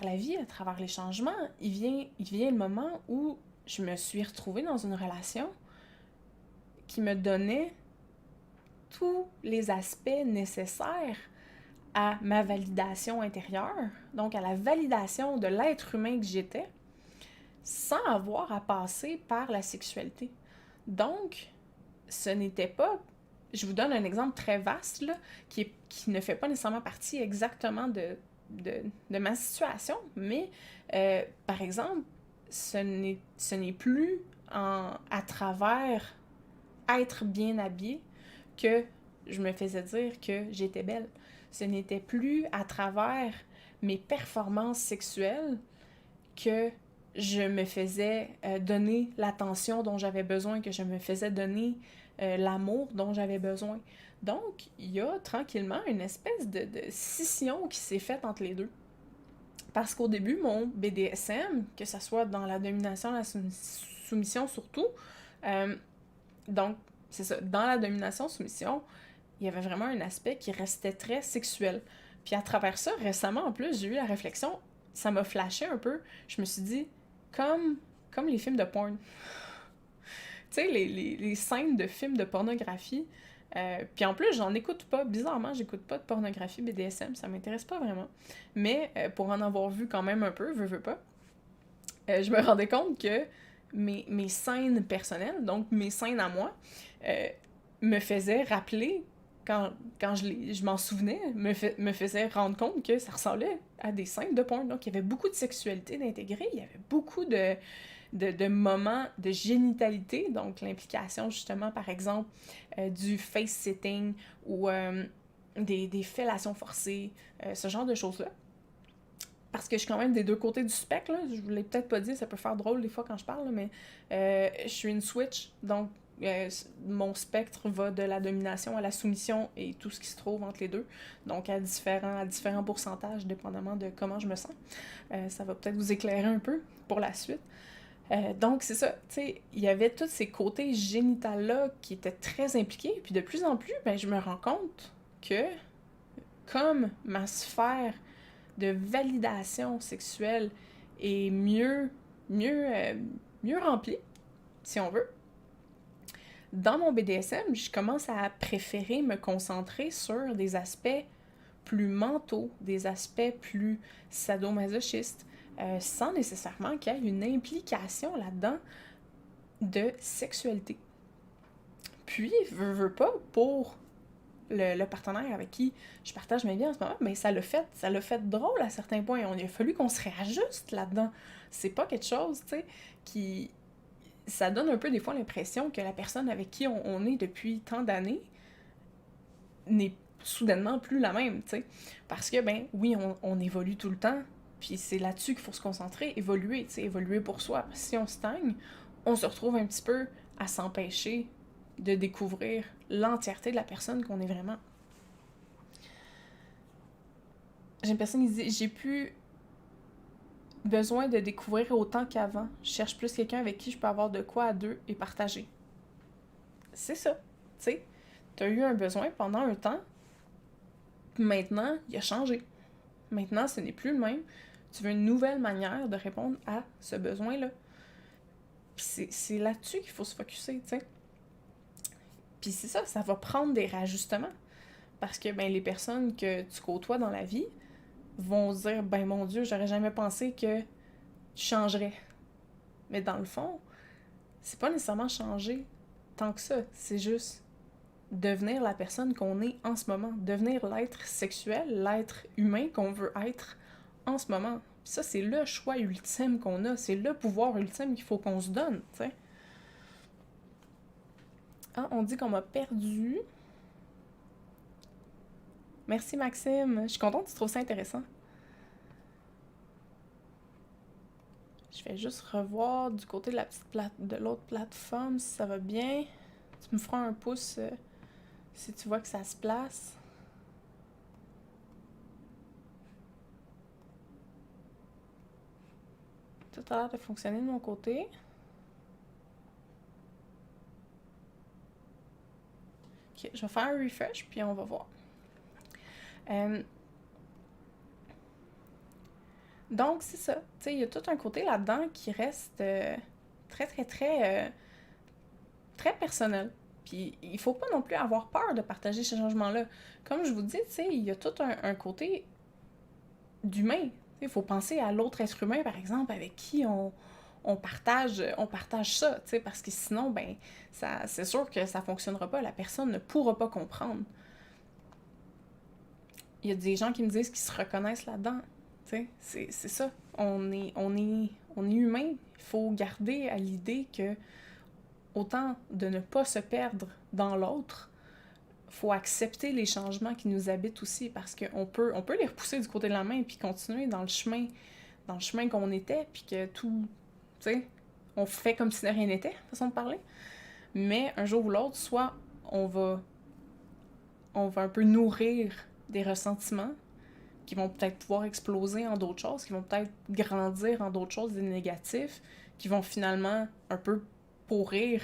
la vie, à travers les changements, il vient le moment où je me suis retrouvée dans une relation qui me donnait tous les aspects nécessaires à ma validation intérieure, donc à la validation de l'être humain que j'étais, sans avoir à passer par la sexualité. Donc, ce n'était pas... Je vous donne un exemple très vaste, là, qui ne fait pas nécessairement partie exactement de ma situation, mais, par exemple, ce n'est plus à travers être bien habillée que je me faisais dire que j'étais belle. Ce n'était plus à travers mes performances sexuelles que je me faisais donner l'attention dont j'avais besoin, que je me faisais donner l'amour dont j'avais besoin. Donc, il y a tranquillement une espèce de scission qui s'est faite entre les deux. Parce qu'au début, mon BDSM, que ce soit dans la domination, la soumission surtout, euh, donc, c'est ça, dans la domination-soumission, il y avait vraiment un aspect qui restait très sexuel. Puis à travers ça, récemment, en plus, j'ai eu la réflexion, ça m'a flashé un peu. Je me suis dit, comme les films de porn. Tu sais, les scènes de films de pornographie. Puis en plus, j'en écoute pas. Bizarrement, j'écoute pas de pornographie BDSM. Ça m'intéresse pas vraiment. Mais pour en avoir vu quand même un peu, veux pas, je me rendais compte que mes scènes personnelles, donc mes scènes à moi, me faisaient rappeler, quand je m'en souvenais, me faisait rendre compte que ça ressemblait à des scènes de porn. Donc il y avait beaucoup de sexualité d'intégrer, il y avait beaucoup de moments de génitalité, donc l'implication justement par exemple du face-sitting ou des fellations forcées, ce genre de choses-là. Parce que je suis quand même des deux côtés du spectre, là. Je vous l'ai peut-être pas dit, ça peut faire drôle des fois quand je parle, là, mais je suis une switch, donc mon spectre va de la domination à la soumission et tout ce qui se trouve entre les deux, donc à différents pourcentages, dépendamment de comment je me sens. Ça va peut-être vous éclairer un peu pour la suite. Donc c'est ça, tu sais, il y avait tous ces côtés génitales-là qui étaient très impliqués, puis de plus en plus, ben, je me rends compte que, comme ma sphère de validation sexuelle est mieux remplie, si on veut. Dans mon BDSM, je commence à préférer me concentrer sur des aspects plus mentaux, des aspects plus sadomasochistes, sans nécessairement qu'il y ait une implication là-dedans de sexualité. Puis, veux pas, pour le partenaire avec qui je partage ma vie en ce moment, mais ça l'a fait drôle à certains points. Il a fallu qu'on se réajuste là-dedans. C'est pas quelque chose, tu sais, qui... Ça donne un peu des fois l'impression que la personne avec qui on est depuis tant d'années n'est soudainement plus la même, tu sais. Parce que, ben, oui, on évolue tout le temps, puis c'est là-dessus qu'il faut se concentrer, évoluer, tu sais, évoluer pour soi. Si on stagne, on se retrouve un petit peu à s'empêcher de découvrir l'entièreté de la personne qu'on est vraiment. J'ai une personne qui dit « J'ai plus besoin de découvrir autant qu'avant. Je cherche plus quelqu'un avec qui je peux avoir de quoi à deux et partager. » C'est ça, tu sais. T'as eu un besoin pendant un temps, maintenant, il a changé. Maintenant, ce n'est plus le même. Tu veux une nouvelle manière de répondre à ce besoin-là. C'est là-dessus qu'il faut se focusser, tu sais. Puis c'est ça, ça va prendre des réajustements. Parce que ben, les personnes que tu côtoies dans la vie vont se dire « Ben mon Dieu, j'aurais jamais pensé que tu changerais. » Mais dans le fond, c'est pas nécessairement changer tant que ça. C'est juste devenir la personne qu'on est en ce moment. Devenir l'être sexuel, l'être humain qu'on veut être en ce moment. Puis ça, c'est le choix ultime qu'on a. C'est le pouvoir ultime qu'il faut qu'on se donne, tu sais. Ah, on dit qu'on m'a perdu. Merci Maxime. Je suis contente que tu trouves ça intéressant. Je vais juste revoir du côté de l'autre plateforme si ça va bien. Tu me feras un pouce si tu vois que ça se place. Tout a l'air de fonctionner de mon côté. Ok, je vais faire un refresh puis on va voir. Donc, c'est ça. Tu sais, il y a tout un côté là-dedans qui reste très personnel. Puis, il faut pas non plus avoir peur de partager ces changements-là. Comme je vous dis, tu sais, il y a tout un côté d'humain. Il faut penser à l'autre être humain, par exemple, avec qui on partage ça, tu sais, parce que sinon, ben, c'est sûr que ça fonctionnera pas. La personne ne pourra pas comprendre. Il y a des gens qui me disent qu'ils se reconnaissent là-dedans. C'est ça. On est humain. Il faut garder à l'idée que autant de ne pas se perdre dans l'autre, faut accepter les changements qui nous habitent aussi parce qu'on peut les repousser du côté de la main puis continuer dans le chemin qu'on était puis que tout, tu sais, on fait comme si de rien n'était, façon de parler. Mais un jour ou l'autre, soit on va un peu nourrir des ressentiments qui vont peut-être pouvoir exploser en d'autres choses, qui vont peut-être grandir en d'autres choses, des négatifs, qui vont finalement un peu pourrir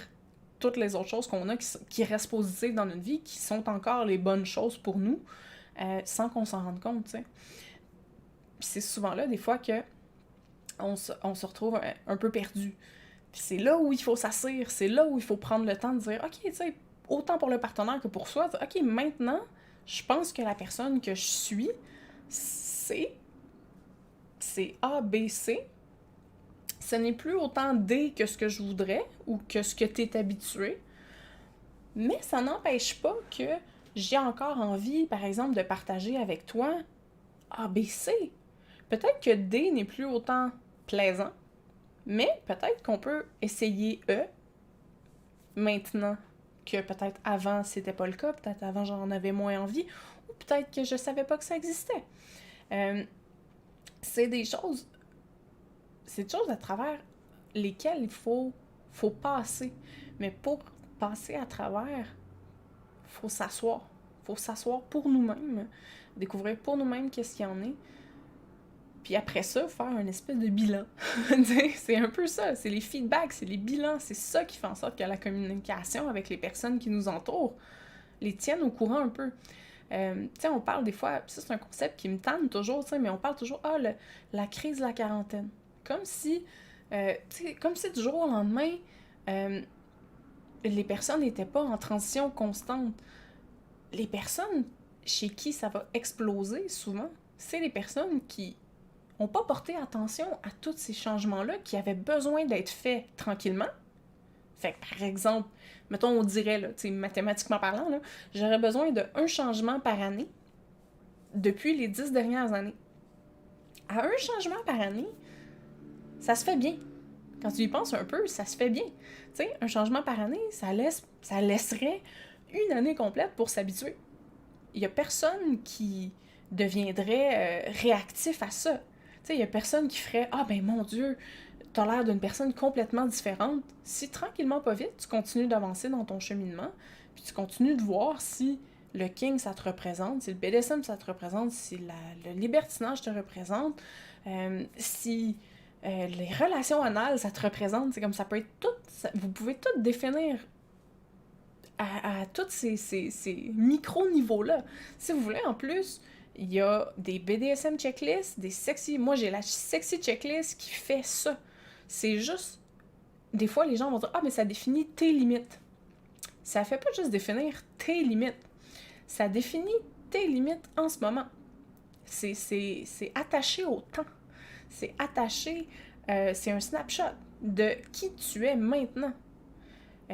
toutes les autres choses qu'on a qui restent positives dans notre vie, qui sont encore les bonnes choses pour nous, sans qu'on s'en rende compte, tu sais. Puis c'est souvent là, des fois, que on se retrouve un peu perdu. Puis c'est là où il faut s'asseoir, c'est là où il faut prendre le temps de dire, OK, tu sais, autant pour le partenaire que pour soi, OK, maintenant, je pense que la personne que je suis, c'est A, B, C. Ce n'est plus autant D que ce que je voudrais ou que ce que tu es habitué, mais ça n'empêche pas que j'ai encore envie, par exemple, de partager avec toi A, B, C. Peut-être que D n'est plus autant plaisant, mais peut-être qu'on peut essayer E maintenant que peut-être avant c'était pas le cas, peut-être avant j'en avais moins envie, ou peut-être que je savais pas que ça existait. C'est des choses à travers lesquelles il faut passer. Mais pour passer à travers, faut s'asseoir. Faut s'asseoir pour nous-mêmes, découvrir pour nous-mêmes qu'est-ce qu'il y en est. Puis après ça, faire un espèce de bilan. C'est un peu ça, c'est les feedbacks, c'est les bilans, c'est ça qui fait en sorte que la communication avec les personnes qui nous entourent les tiennent au courant un peu. Tu sais, on parle des fois, ça c'est un concept qui me tanne toujours, tu sais, mais on parle toujours, la crise de la quarantaine. Comme si du jour au lendemain, les personnes n'étaient pas en transition constante. Les personnes chez qui ça va exploser souvent, c'est les personnes qui n'ont pas porté attention à tous ces changements-là qui avaient besoin d'être faits tranquillement. Fait que, par exemple, mettons, on dirait, là, mathématiquement parlant, là, j'aurais besoin d'un changement par année depuis les 10 dernières années. À un changement par année, ça se fait bien. Quand tu y penses un peu, ça se fait bien. Tu sais, un changement par année, ça laisserait une année complète pour s'habituer. Il y a personne qui deviendrait réactif à ça. Tu sais, il y a personne qui ferait « Ah ben mon Dieu, t'as l'air d'une personne complètement différente. » Si tranquillement, pas vite, tu continues d'avancer dans ton cheminement, puis tu continues de voir si le king, ça te représente, si le BDSM, ça te représente, si le libertinage te représente, si les relations anales, ça te représente. C'est comme ça peut être tout... vous pouvez tout définir à tous ces micro-niveaux-là. Si vous voulez, en plus, il y a des BDSM checklists, des sexy... Moi, j'ai la sexy checklist qui fait ça. C'est juste... Des fois, les gens vont dire « Ah, mais ça définit tes limites. » Ça fait pas juste définir tes limites. Ça définit tes limites en ce moment. C'est attaché au temps. C'est attaché... c'est un snapshot de qui tu es maintenant.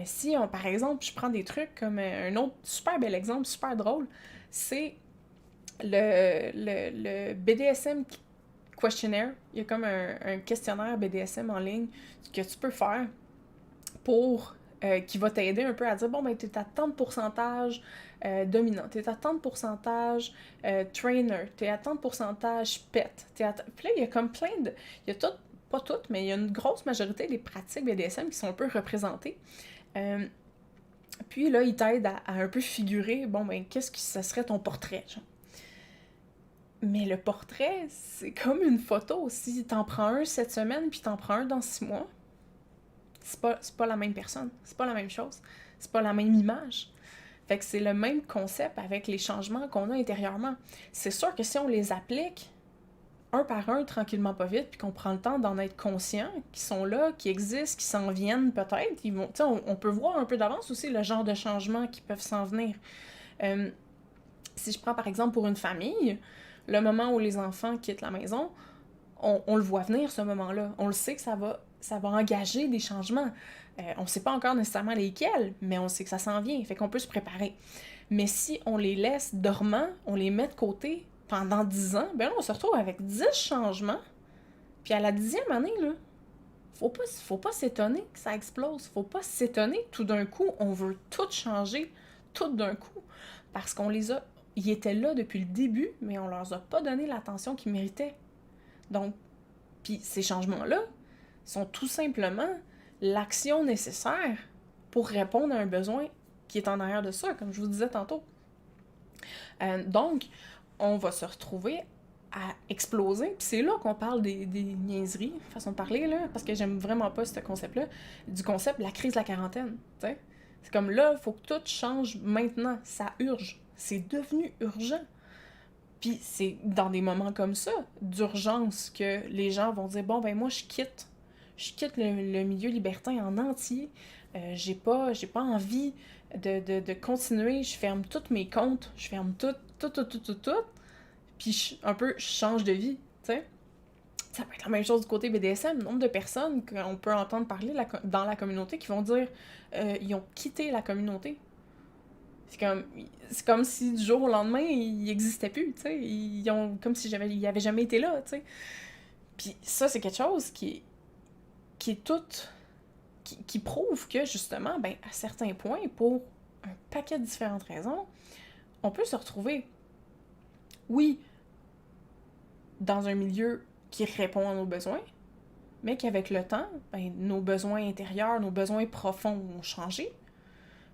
Si, par exemple, je prends des trucs comme un autre super bel exemple, super drôle, c'est le BDSM questionnaire. Il y a comme un questionnaire BDSM en ligne que tu peux faire pour qui va t'aider un peu à dire, bon, ben, t'es à tant de pourcentage dominant, t'es à tant de pourcentage trainer, t'es à tant de pourcentage pet. Puis là, il y a comme plein de... Il y a tout, pas toutes, mais il y a une grosse majorité des pratiques BDSM qui sont un peu représentées. Puis là, il t'aide à un peu figurer, bon, ben, qu'est-ce que ça serait ton portrait, genre. Mais le portrait, c'est comme une photo. Si t'en prends un cette semaine, puis t'en prends un dans 6 mois, c'est pas la même personne, c'est pas la même chose, c'est pas la même image. Fait que c'est le même concept avec les changements qu'on a intérieurement. C'est sûr que si on les applique un par un, tranquillement pas vite, puis qu'on prend le temps d'en être conscient, qui sont là, qui existent, qui s'en viennent peut-être, ils vont, on peut voir un peu d'avance aussi le genre de changements qui peuvent s'en venir. Si je prends par exemple pour une famille, le moment où les enfants quittent la maison, on le voit venir ce moment-là. On le sait que ça va engager des changements. On ne sait pas encore nécessairement lesquels, mais on sait que ça s'en vient, fait qu'on peut se préparer. Mais si on les laisse dormants, on les met de côté pendant 10 ans, ben là, on se retrouve avec 10 changements, puis à la 10e année, là, faut pas s'étonner que ça explose. Faut pas s'étonner que tout d'un coup, on veut tout changer, tout d'un coup, parce qu'on les a... Ils étaient là depuis le début, mais on leur a pas donné l'attention qu'ils méritaient. Donc, puis ces changements-là sont tout simplement l'action nécessaire pour répondre à un besoin qui est en arrière de ça, comme je vous disais tantôt. Donc, on va se retrouver à exploser. Puis c'est là qu'on parle des niaiseries, façon de parler, là, parce que j'aime vraiment pas ce concept-là, du concept de la crise de la quarantaine, tu sais. C'est comme là, il faut que tout change maintenant, ça urge. C'est devenu urgent. Puis c'est dans des moments comme ça, d'urgence, que les gens vont dire, bon, ben moi, je quitte. Je quitte le milieu libertin en entier. J'ai pas envie de continuer. Je ferme tous mes comptes. Je ferme tout. Puis je change de vie, tu sais. Ça peut être la même chose du côté BDSM. Le nombre de personnes qu'on peut entendre parler dans la communauté qui vont dire ils ont quitté la communauté. C'est comme si du jour au lendemain, ils n'existaient plus, tu sais. Comme si ils n'avaient jamais été là, tu sais. Puis ça, c'est quelque chose qui est tout... qui prouve que, justement, ben, à certains points, pour un paquet de différentes raisons, on peut se retrouver, oui, dans un milieu qui répond à nos besoins, mais qu'avec le temps, ben, nos besoins intérieurs, nos besoins profonds vont changer.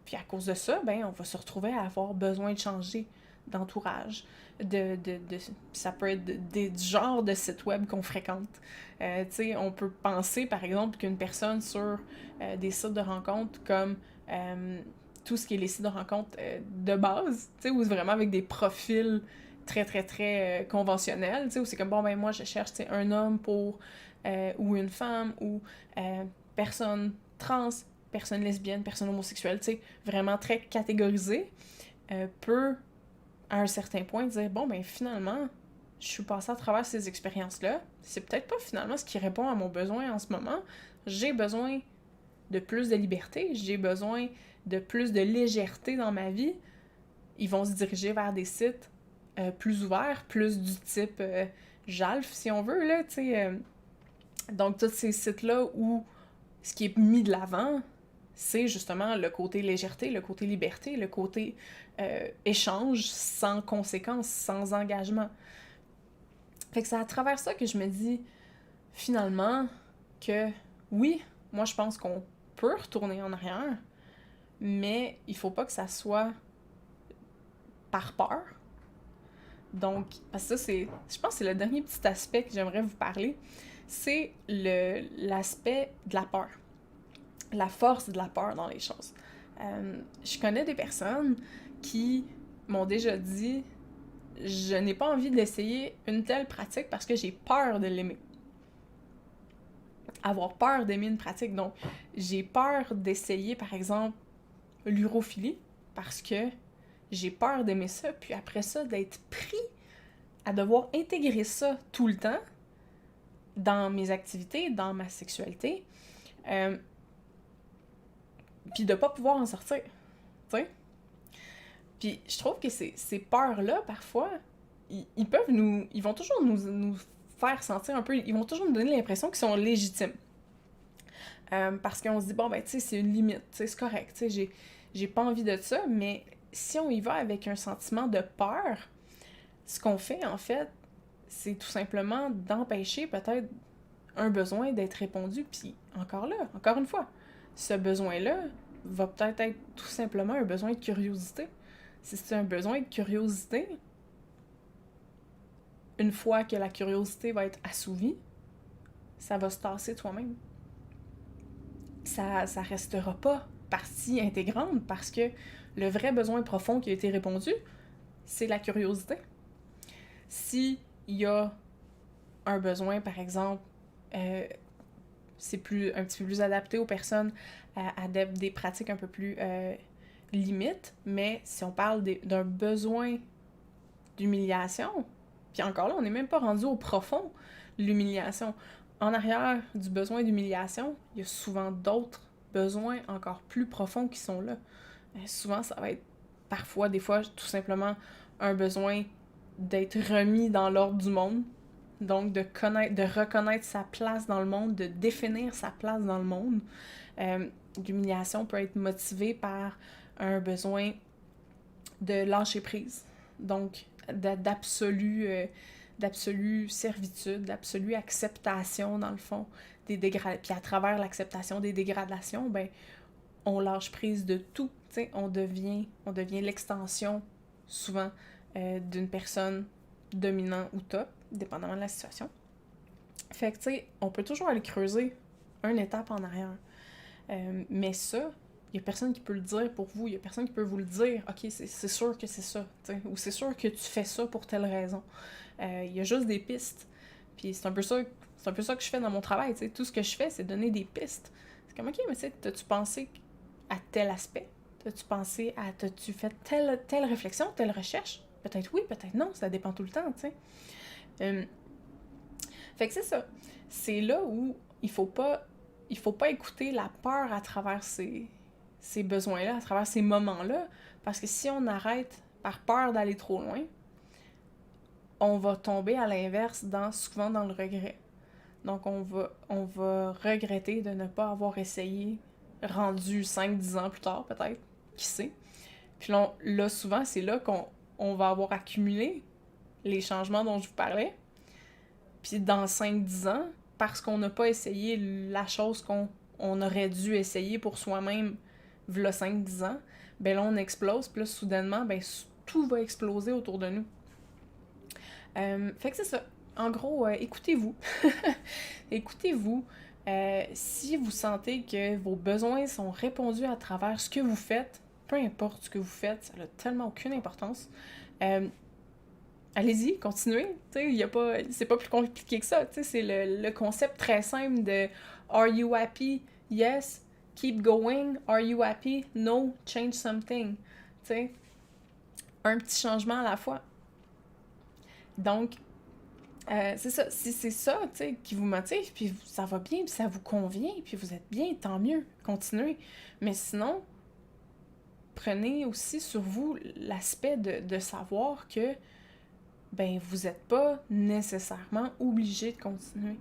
Puis à cause de ça, ben, on va se retrouver à avoir besoin de changer d'entourage. Ça peut être du genre de site web qu'on fréquente. Tu sais, on peut penser, par exemple, qu'une personne sur des sites de rencontres comme tout ce qui est les sites de rencontres de base, tu sais, où c'est vraiment avec des profils très, très, très conventionnels, tu sais, où c'est comme, bon, ben moi, je cherche, tu sais, un homme pour, ou une femme, ou personne trans, personne lesbienne, personne homosexuelle, tu sais, vraiment très catégorisé, peut, à un certain point, dire, bon, ben finalement, je suis passée à travers ces expériences-là, c'est peut-être pas finalement ce qui répond à mon besoin en ce moment, j'ai besoin de plus de liberté, j'ai besoin de plus de légèreté dans ma vie. Ils vont se diriger vers des sites plus ouverts, plus du type JALF, si on veut, là, tu sais. Donc, tous ces sites-là où ce qui est mis de l'avant, c'est justement le côté légèreté, le côté liberté, le côté échange sans conséquences, sans engagement. Fait que c'est à travers ça que je me dis, finalement, que oui, moi je pense qu'on peut retourner en arrière, mais il faut pas que ça soit par peur. Donc, parce que ça, je pense que c'est le dernier petit aspect que j'aimerais vous parler, c'est l'aspect de la peur. La force de la peur dans les choses. Je connais des personnes qui m'ont déjà dit « Je n'ai pas envie d'essayer une telle pratique parce que j'ai peur de l'aimer. » Avoir peur d'aimer une pratique. Donc, j'ai peur d'essayer, par exemple, l'urophilie parce que j'ai peur d'aimer ça, puis après ça, d'être pris à devoir intégrer ça tout le temps dans mes activités, dans ma sexualité, puis de pas pouvoir en sortir, tu sais. Puis je trouve que ces peurs-là, parfois, ils vont toujours nous faire sentir un peu, ils vont toujours nous donner l'impression qu'ils sont légitimes. Parce qu'on se dit, bon, ben, tu sais, c'est une limite, tu sais, c'est correct, tu sais, j'ai pas envie de ça, mais si on y va avec un sentiment de peur, ce qu'on fait, en fait, c'est tout simplement d'empêcher peut-être un besoin d'être répondu, puis encore une fois, ce besoin-là va peut-être être tout simplement un besoin de curiosité. Si c'est un besoin de curiosité, une fois que la curiosité va être assouvie, ça va se tasser de soi-même. Ça restera pas partie intégrante parce que le vrai besoin profond qui a été répondu, c'est la curiosité. S'il y a un besoin, par exemple, c'est un petit peu plus adapté aux personnes adeptes des pratiques un peu plus limites, mais si on parle d'un besoin d'humiliation, puis encore là, on n'est même pas rendu au profond de l'humiliation. En arrière du besoin d'humiliation, il y a souvent d'autres besoins encore plus profonds qui sont là. Souvent, ça va être parfois, des fois, tout simplement un besoin d'être remis dans l'ordre du monde. Donc, de reconnaître sa place dans le monde, de définir sa place dans le monde. L'humiliation peut être motivée par un besoin de lâcher prise. Donc, d'absolue servitude, d'absolue acceptation, dans le fond, des dégradations. Puis à travers l'acceptation des dégradations, ben, on lâche prise de tout. T'sais, on devient l'extension, souvent, d'une personne dominante ou top. dépendamment de la situation. Fait que, tu sais, on peut toujours aller creuser une étape en arrière. Mais ça, il y a personne qui peut le dire pour vous, il y a personne qui peut vous le dire, ok, c'est sûr que c'est ça, t'sais, ou c'est sûr que tu fais ça pour telle raison. Il y a juste des pistes. Puis c'est un peu ça que je fais dans mon travail, tu sais. Tout ce que je fais, c'est donner des pistes. C'est comme, ok, mais tu sais, t'as-tu pensé à tel aspect? T'as-tu fait telle réflexion, telle recherche? Peut-être oui, peut-être non, ça dépend tout le temps, tu sais. Fait que c'est ça. C'est là où il faut pas écouter la peur à travers ces besoins-là, à travers ces moments-là, parce que si on arrête par peur d'aller trop loin, on va tomber à l'inverse souvent dans le regret. Donc on va regretter de ne pas avoir essayé, rendu 5-10 ans plus tard peut-être, qui sait. Puis là souvent, c'est là qu'on va avoir accumulé les changements dont je vous parlais. Puis dans 5-10 ans, parce qu'on n'a pas essayé la chose qu'on aurait dû essayer pour soi-même v'là 5-10 ans, ben là on explose, puis là soudainement, ben tout va exploser autour de nous. Fait que c'est ça. En gros, écoutez-vous. Écoutez-vous. Si vous sentez que vos besoins sont répondus à travers ce que vous faites, peu importe ce que vous faites, ça n'a tellement aucune importance. Allez-y, continuez. C'est pas plus compliqué que ça. C'est le concept très simple de Are you happy? Yes. Keep going. Are you happy? No. Change something. T'sais, un petit changement à la fois. Donc, c'est ça. Si c'est ça qui vous motive, puis ça va bien, puis ça vous convient, puis vous êtes bien, tant mieux. Continuez. Mais sinon, prenez aussi sur vous l'aspect de savoir que ben vous n'êtes pas nécessairement obligé de continuer.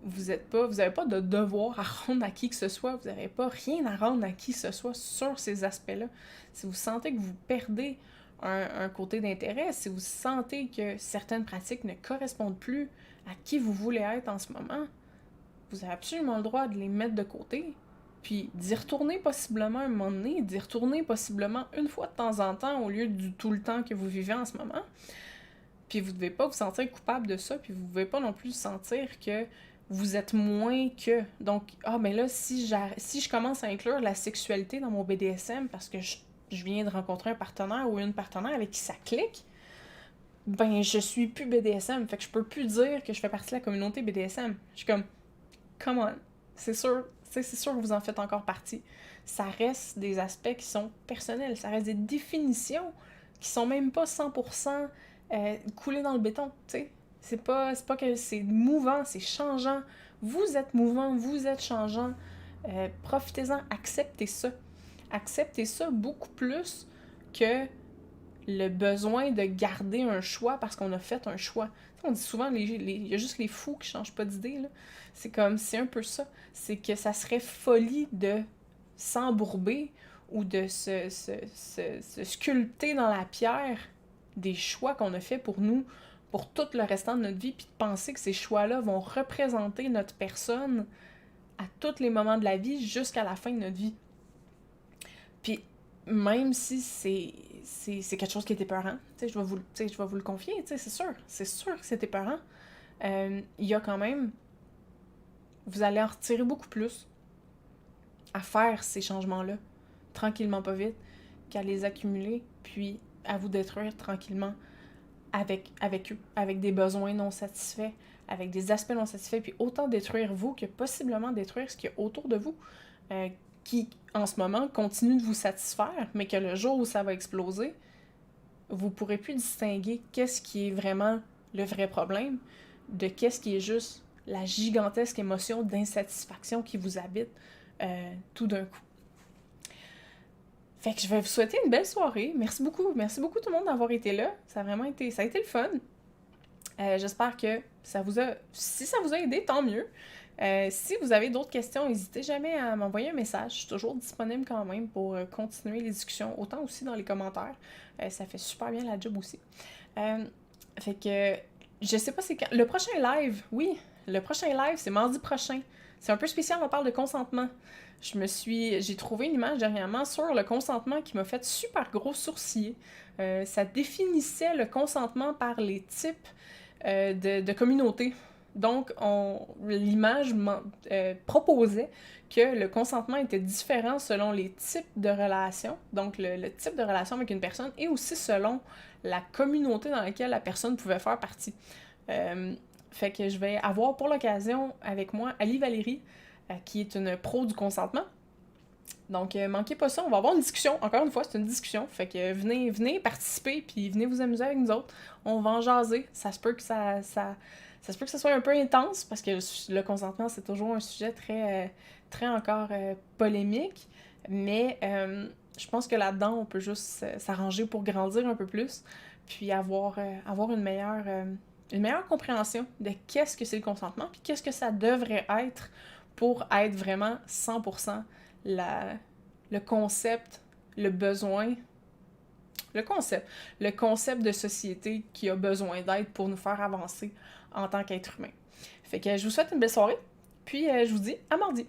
Vous n'avez pas de devoir à rendre à qui que ce soit, vous n'avez pas rien à rendre à qui que ce soit sur ces aspects-là. Si vous sentez que vous perdez un côté d'intérêt, si vous sentez que certaines pratiques ne correspondent plus à qui vous voulez être en ce moment, vous avez absolument le droit de les mettre de côté, puis d'y retourner possiblement un moment donné, d'y retourner possiblement une fois de temps en temps au lieu du tout le temps que vous vivez en ce moment. Puis vous devez pas vous sentir coupable de ça, puis vous devez pas non plus sentir que vous êtes moins que. Donc, mais là, si je commence à inclure la sexualité dans mon BDSM parce que je viens de rencontrer un partenaire ou une partenaire avec qui ça clique, ben je suis plus BDSM, fait que je peux plus dire que je fais partie de la communauté BDSM. Je suis comme, come on, c'est sûr que vous en faites encore partie. Ça reste des aspects qui sont personnels, ça reste des définitions qui sont même pas 100% coulées dans le béton, tu sais. C'est pas que c'est mouvant, c'est changeant. Vous êtes mouvant, vous êtes changeant. Profitez-en, acceptez ça. Acceptez ça beaucoup plus que le besoin de garder un choix parce qu'on a fait un choix. On dit souvent, il y a juste les fous qui changent pas d'idée, là. C'est un peu ça. C'est que ça serait folie de s'embourber ou de se sculpter dans la pierre des choix qu'on a fait pour nous, pour tout le restant de notre vie, puis de penser que ces choix-là vont représenter notre personne à tous les moments de la vie jusqu'à la fin de notre vie. Puis même si c'est quelque chose qui est épeurant, je vais vous le confier, c'est sûr que c'est épeurant. Il y a quand même, vous allez en retirer beaucoup plus à faire ces changements-là, tranquillement pas vite, qu'à les accumuler, puis à vous détruire tranquillement avec eux, avec des besoins non satisfaits, avec des aspects non satisfaits, puis autant détruire vous que possiblement détruire ce qu'il y a autour de vous, qui, en ce moment, continue de vous satisfaire, mais que le jour où ça va exploser, vous pourrez plus distinguer qu'est-ce qui est vraiment le vrai problème de qu'est-ce qui est juste la gigantesque émotion d'insatisfaction qui vous habite tout d'un coup. Fait que je vais vous souhaiter une belle soirée. Merci beaucoup tout le monde d'avoir été là. Ça a été le fun. J'espère que si ça vous a aidé, tant mieux. Si vous avez d'autres questions, n'hésitez jamais à m'envoyer un message. Je suis toujours disponible quand même pour continuer les discussions, autant aussi dans les commentaires. Ça fait super bien la job aussi. Fait que je sais pas c'est quand. Le prochain live, c'est mardi prochain. C'est un peu spécial, on parle de consentement. J'ai trouvé une image dernièrement sur le consentement qui m'a fait super gros sourciller. Ça définissait le consentement par les types de communauté. Donc, l'image proposait que le consentement était différent selon les types de relations, donc le type de relation avec une personne, et aussi selon la communauté dans laquelle la personne pouvait faire partie. Fait que je vais avoir pour l'occasion avec moi Ali Valérie, qui est une pro du consentement. Donc, manquez pas ça, on va avoir une discussion. Encore une fois, c'est une discussion. Fait que venez participer, puis venez vous amuser avec nous autres. On va en jaser. Ça se peut que ça se peut que ça soit un peu intense, parce que le consentement, c'est toujours un sujet très encore polémique. Mais je pense que là-dedans, on peut juste s'arranger pour grandir un peu plus, puis avoir une meilleure compréhension de qu'est-ce que c'est le consentement, puis qu'est-ce que ça devrait être pour être vraiment 100% le concept, le besoin, le concept de société qui a besoin d'être pour nous faire avancer en tant qu'être humain. Fait que je vous souhaite une belle soirée, puis je vous dis à mardi!